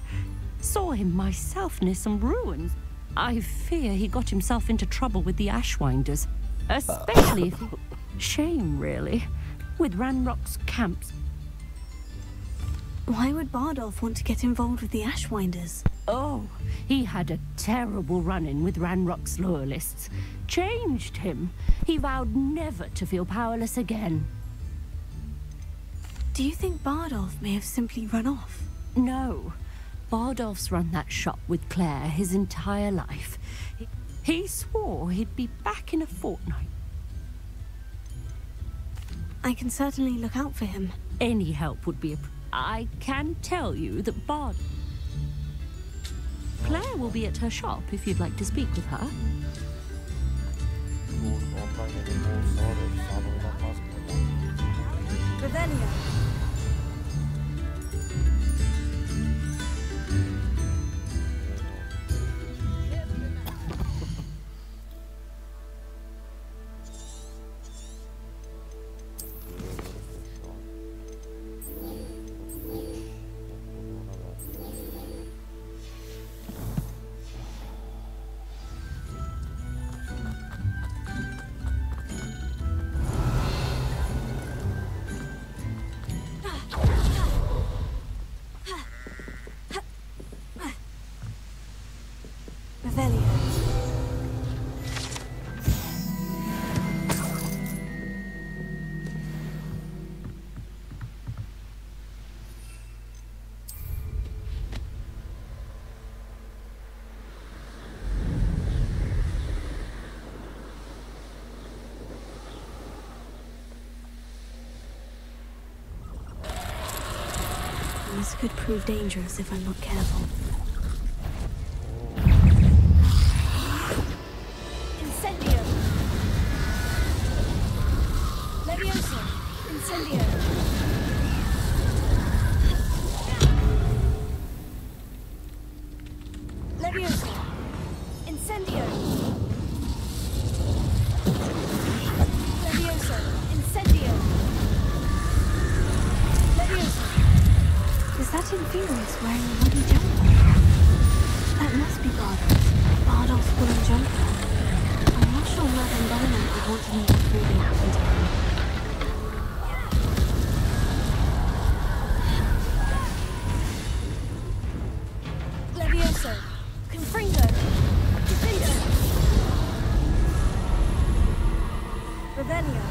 Saw him myself near some ruins. I fear he got himself into trouble with the Ashwinders, especially if he... Shame, really, with Ranrock's camps. Why would Bardolph want to get involved with the Ashwinders? Oh, he had a terrible run-in with Ranrock's loyalists. Changed him. He vowed never to feel powerless again. Do you think Bardolph may have simply run off? No. Bardolph's run that shop with Claire his entire life. He swore he'd be back in a fortnight. I can certainly look out for him. Any help would be I can tell you that Claire will be at her shop if you'd like to speak with her. Revelio. This could prove dangerous if I'm not careful. Incendio! Levioso! Incendio! Levioso! Incendio! didn't feel he was wearing a bloody jumper. That must be Bardolph's woolen jumper. I'm not sure Madame Bernard would want to know what really happened to him. Levioso. Confringo. Defendo. Revelio.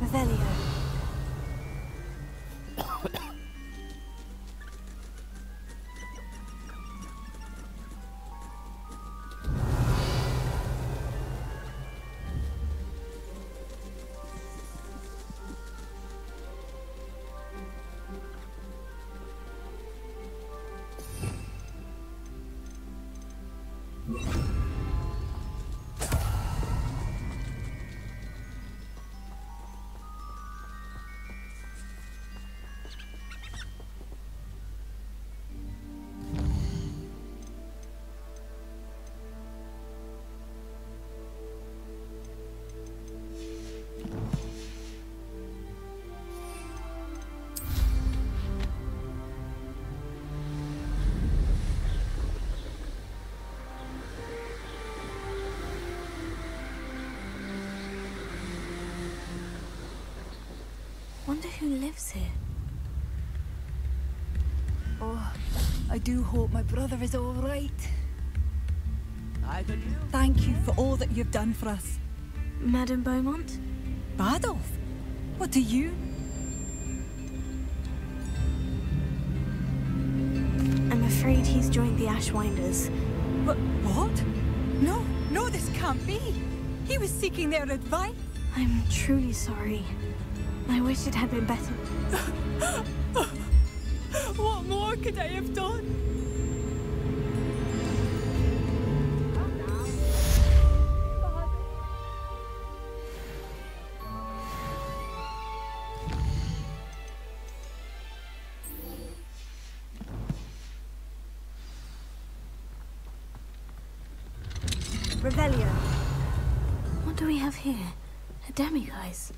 Revelio. Wonder who lives here. Oh, I do hope my brother is all right. Thank you for all that you've done for us. Madame Beaumont? Bardolph? What do you? I'm afraid he's joined the Ashwinders. What? No, this can't be. He was seeking their advice. I'm truly sorry. I wish it had been better. What more could I have done? Revelio. What do we have here? A demiguise.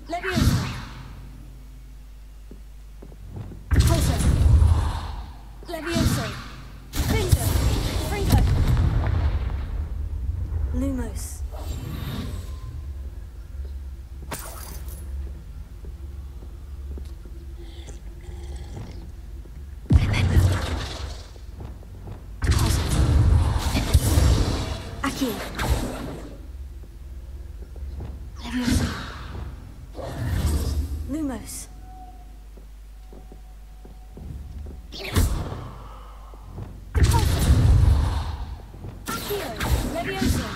Levioso. Pulso. Levioso. Finger. Fringo. Lumos. Aquí. Levioso. Lumos. Accio. Levioso.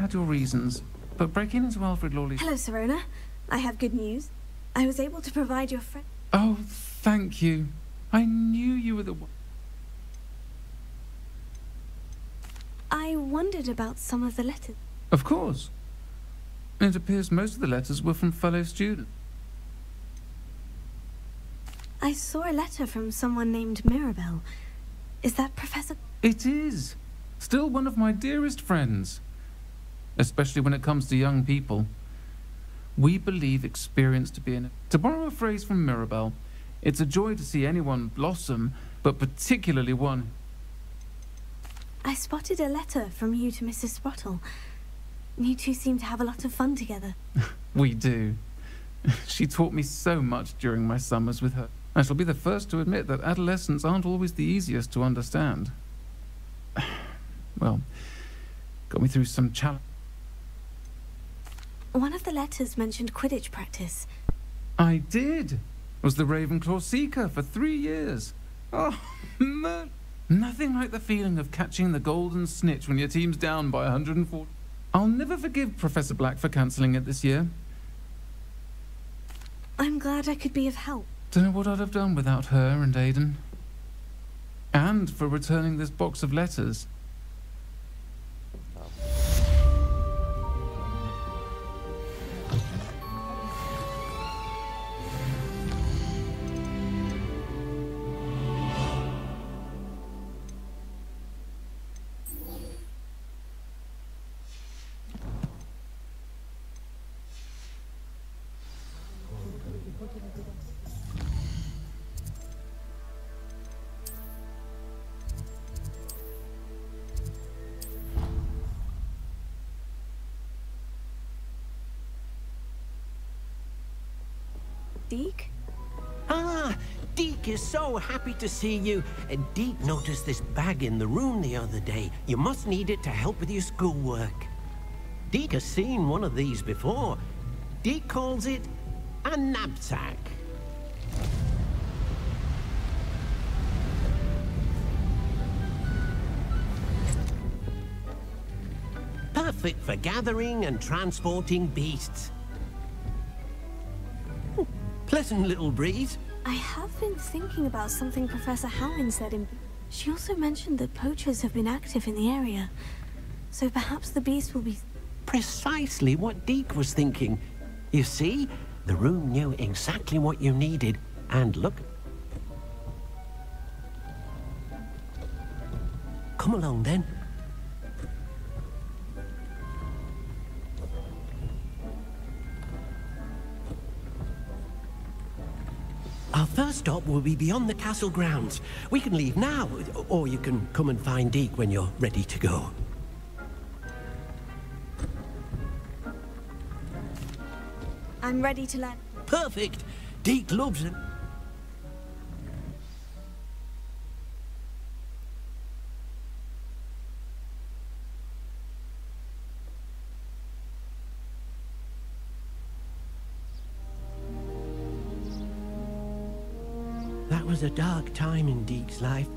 had your reasons, but breaking into Alfred Lawley's... Hello, Serona. I have good news. I was able to provide your friend... Oh, thank you. I knew you were the one. I wondered about some of the letters. Of course. It appears most of the letters were from fellow students. I saw a letter from someone named Mirabelle. Is that Professor... It is. Still one of my dearest friends. Especially when it comes to young people. We believe experience to be To borrow a phrase from Mirabelle, it's a joy to see anyone blossom, but particularly one. I spotted a letter from you to Mrs. Sprottle. You two seem to have a lot of fun together. We do. She taught me so much during my summers with her. I shall be the first to admit that adolescents aren't always the easiest to understand. Well, got me through some challenge. One of the letters mentioned Quidditch practice. I did. Was the Ravenclaw Seeker for 3 years. Oh, man. Nothing like the feeling of catching the golden snitch when your team's down by 140. I'll never forgive Professor Black for cancelling it this year. I'm glad I could be of help. Don't know what I'd have done without her and Aidan. And for returning this box of letters. Deke? Ah, Deke is so happy to see you. Deke noticed this bag in the room the other day. You must need it to help with your schoolwork. Deke has seen one of these before. Deke calls it a knapsack. Perfect for gathering and transporting beasts. Pleasant little breeze. I have been thinking about something Professor Howin said in... She also mentioned that poachers have been active in the area. So perhaps the beast will be... Precisely what Deke was thinking. You see, the room knew exactly what you needed. And look... Come along then. Our first stop will be beyond the castle grounds. We can leave now, or you can come and find Deke when you're ready to go. I'm ready to land. Perfect! Deke loves it. That was a dark time in Deke's life.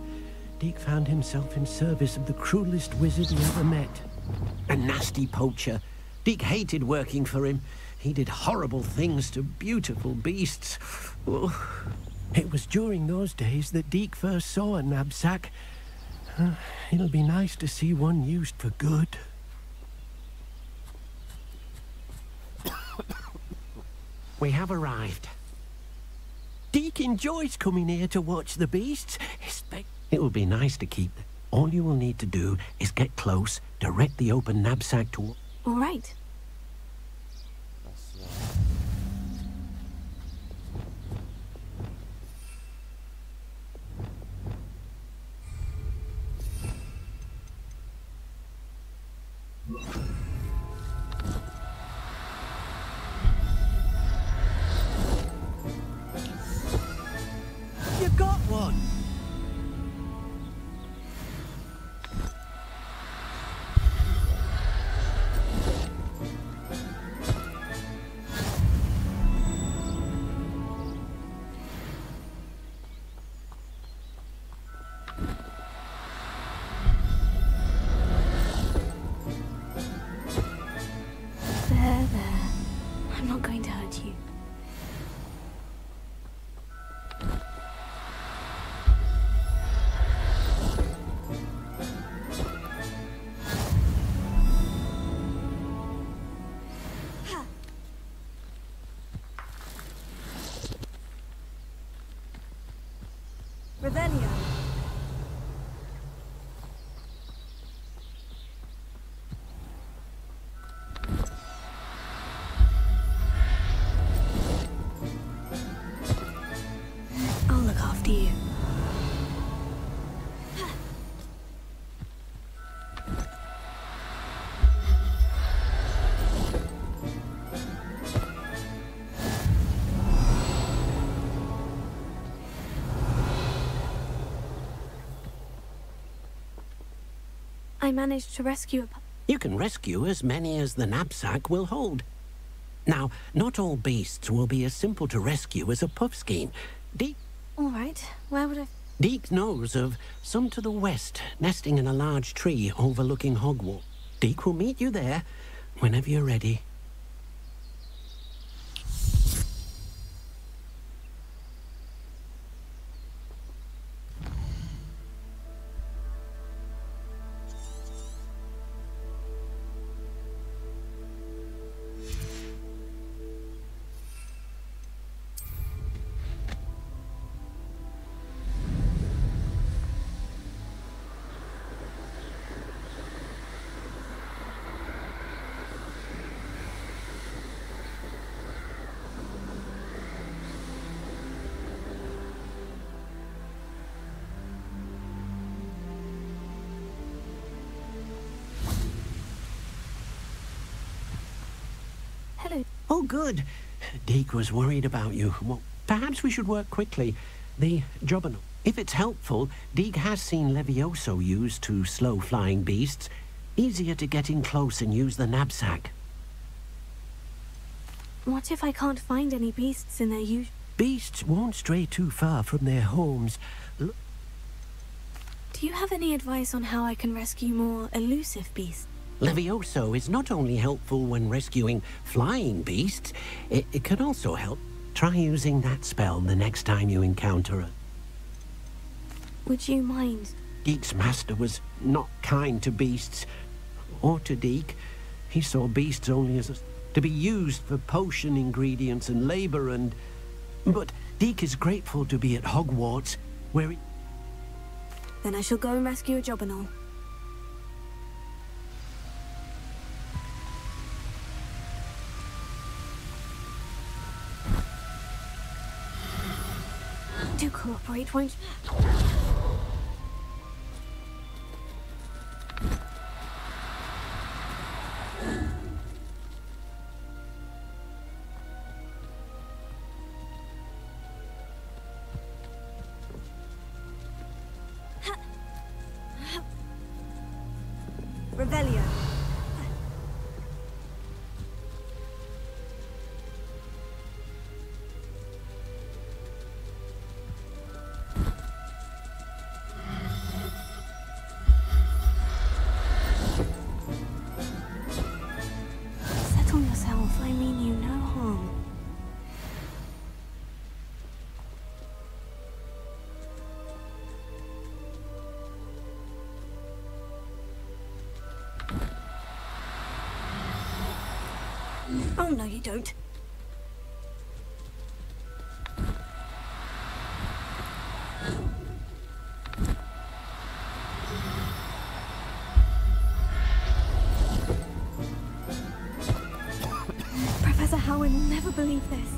Deke found himself in service of the cruelest wizard he ever met. A nasty poacher. Deke hated working for him. He did horrible things to beautiful beasts. Oh. It was during those days that Deke first saw a knapsack. It'll be nice to see one used for good. We have arrived. Deke enjoys coming here to watch the beasts. It will be nice to keep. All you will need to do is get close, direct the open knapsack to... All right. You got one! I'm not going to hurt you. Revelio. I'll look after you. I managed to rescue a You can rescue as many as the knapsack will hold. Now, not all beasts will be as simple to rescue as a puffskein. All right, where would I... Deek knows of some to the west, nesting in a large tree overlooking Hogwarts. Deek will meet you there whenever you're ready. Hello. Oh, good. Deek was worried about you. Well, perhaps we should work quickly. The Jobberknoll. If it's helpful, Deek has seen Levioso used to slow flying beasts. Easier to get in close and use the knapsack. What if I can't find any beasts in their usual... Beasts won't stray too far from their homes. Do you have any advice on how I can rescue more elusive beasts? Levioso is not only helpful when rescuing flying beasts, it can also help. Try using that spell the next time you encounter a... Would you mind? Deek's master was not kind to beasts, or to Deek. He saw beasts only as to be used for potion ingredients and labor and... But Deek is grateful to be at Hogwarts, where he... Then I shall go and rescue a Jobberknoll. Do cooperate, won't you? Revelio. Settle yourself, I mean you no harm. Oh, no, you don't. Professor Howard will never believe this.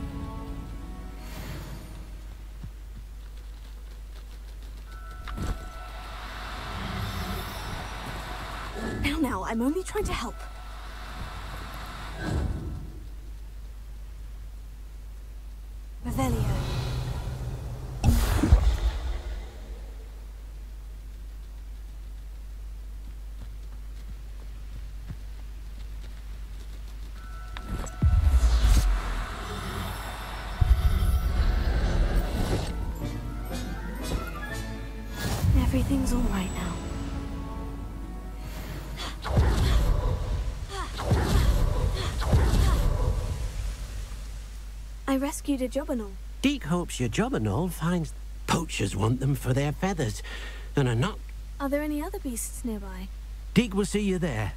Now, I'm only trying to help. Revelio. Everything's all right now. I rescued a jobberknoll. Deke hopes your jobberknoll finds poachers want them for their feathers and are not. Are there any other beasts nearby? Deke will see you there.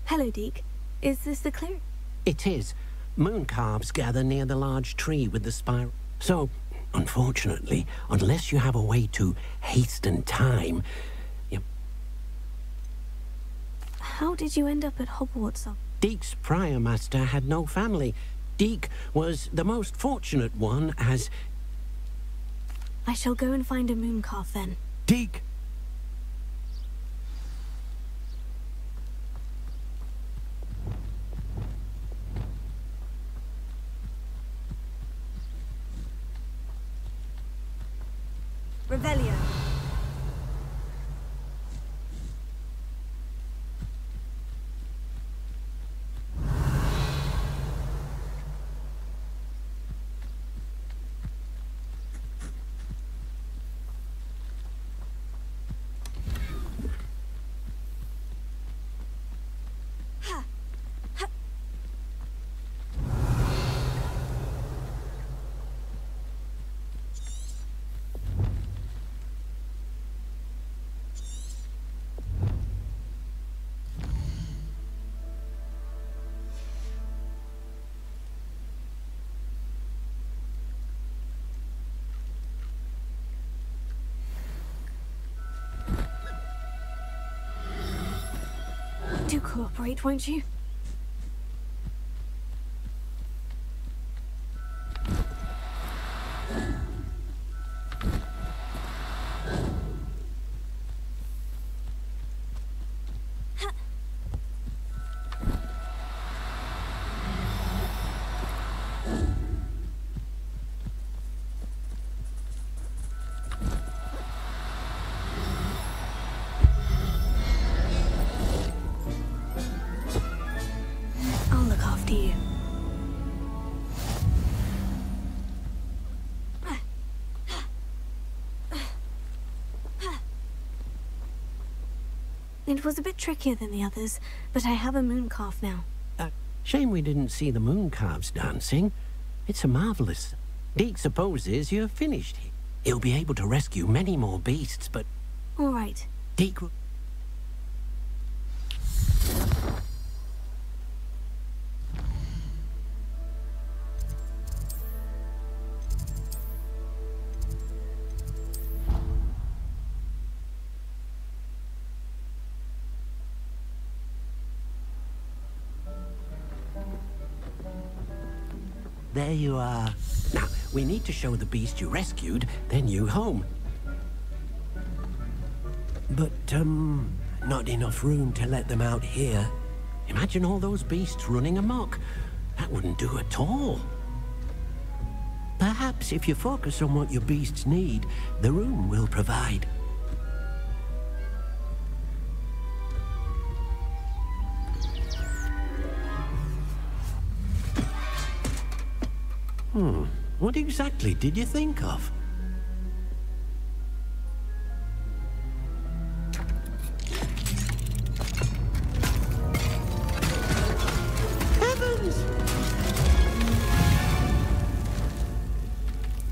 Hello, Deke. Is this the clear? It is. Moon calves gather near the large tree with the spiral. So, unfortunately, unless you have a way to hasten time, How did you end up at Hogwarts? Deke's prior master had no family. Deke was the most fortunate one, as... I shall go and find a moon calf then. Deke! Revelio. Do cooperate, won't you? It was a bit trickier than the others, but I have a moon calf now. Shame we didn't see the moon calves dancing. It's a marvelous... Deke supposes you're finished here. He'll be able to rescue many more beasts, but... All right. Deke will... There you are. Now, we need to show the beast you rescued, then you home. But, not enough room to let them out here. Imagine all those beasts running amok. That wouldn't do at all. Perhaps if you focus on what your beasts need, the room will provide. What exactly did you think of? Heavens!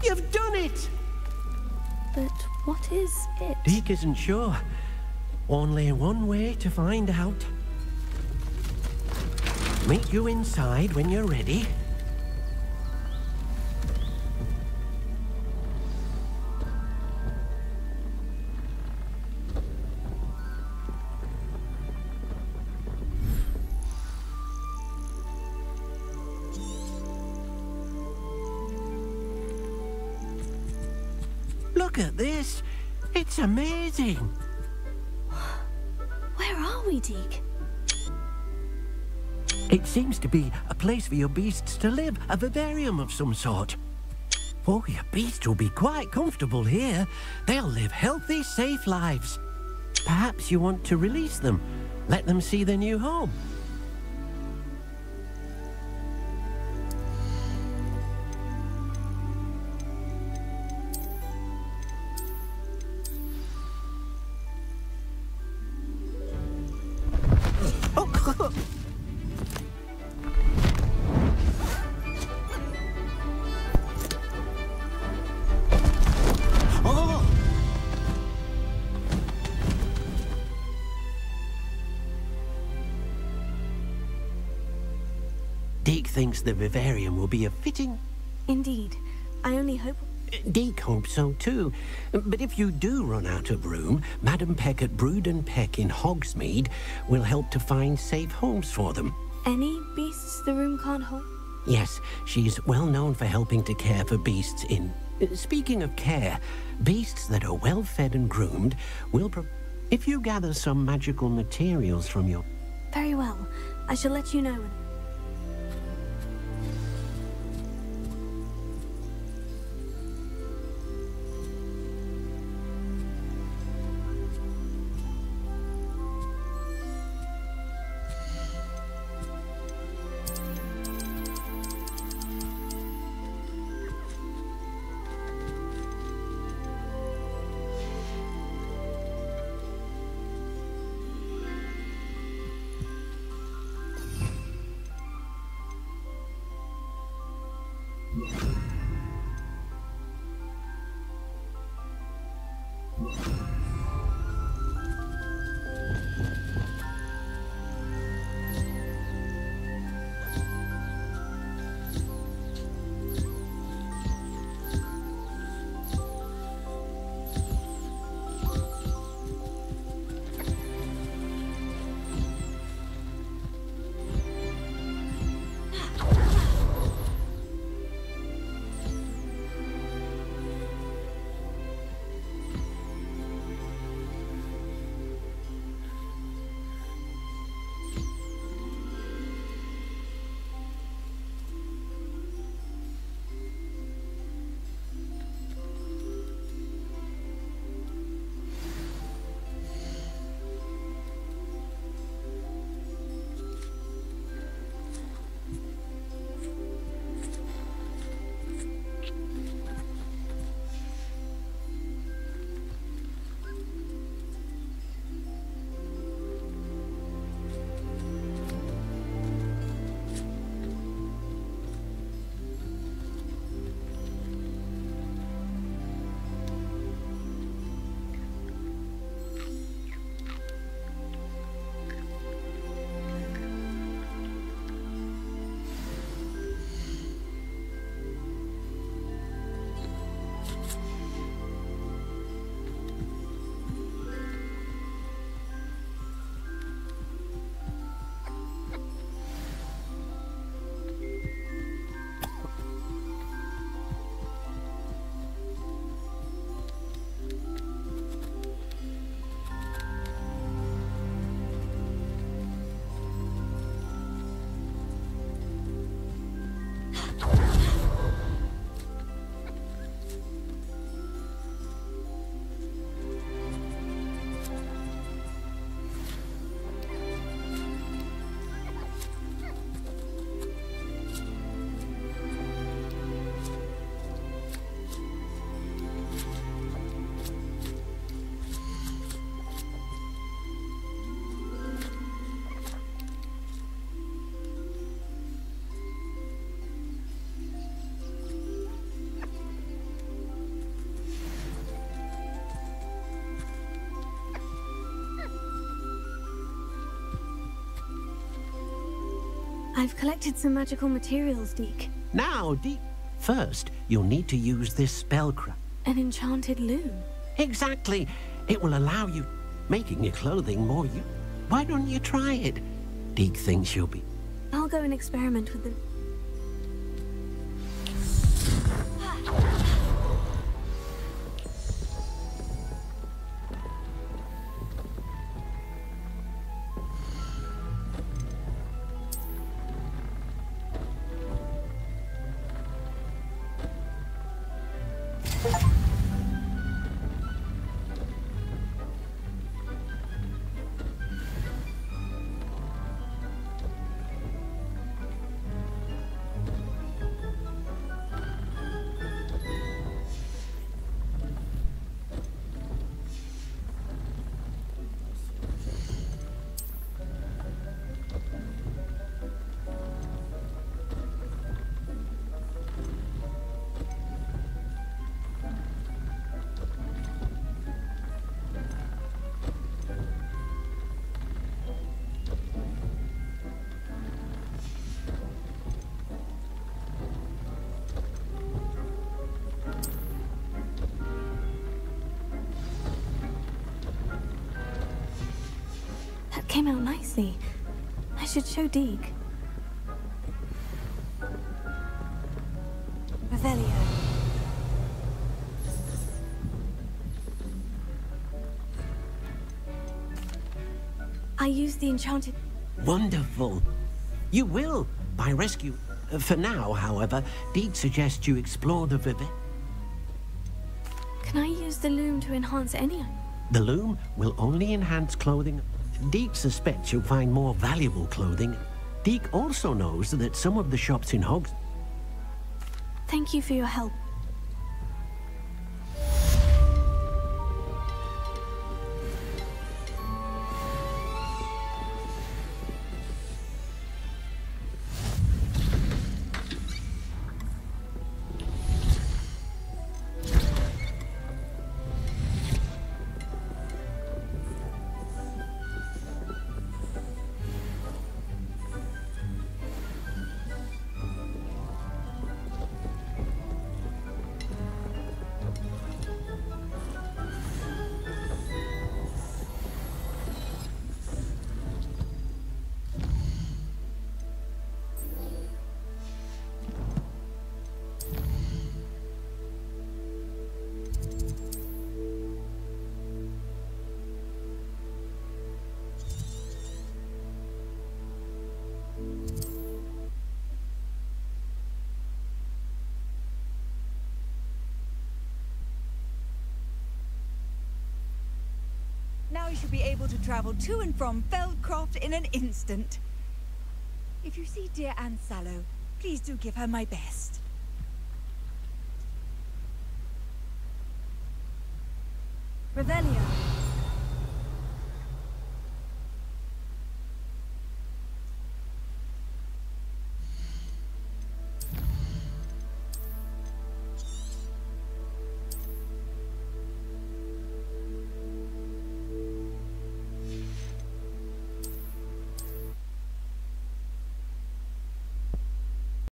You've done it! But what is it? Deke isn't sure. Only one way to find out. Meet you inside when you're ready. Look at this. It's amazing. Where are we, Deke? It seems to be a place for your beasts to live, a vivarium of some sort. Oh, your beasts will be quite comfortable here. They'll live healthy, safe lives. Perhaps you want to release them. Let them see their new home. Deke thinks the vivarium will be a fitting... Indeed. I only hope... Deke hopes so too. But if you do run out of room, Madam Peck at Brood and Peck in Hogsmeade will help to find safe homes for them. Any beasts the room can't hold? Yes, she's well known for helping to care for beasts in... Speaking of care, beasts that are well fed and groomed will... If you gather some magical materials from your... Very well. I shall let you know when... I've collected some magical materials, Deke. Now, Deke. First, you'll need to use this spellcraft. An enchanted loom? Exactly. It will allow you... making your clothing more you... Why don't you try it? Deke thinks you'll be... I'll go and experiment with them. came out nicely. I should show Deke. Revelio. I used the enchanted... Wonderful. You will, by rescue. For now, however, Deke suggests you explore the Can I use the loom to enhance any... The loom will only enhance clothing. Deke suspects you'll find more valuable clothing. Deke also knows that some of the shops in Hogwarts... Thank you for your help. Now you should be able to travel to and from Feldcroft in an instant. If you see dear Aunt Sallow, please do give her my best.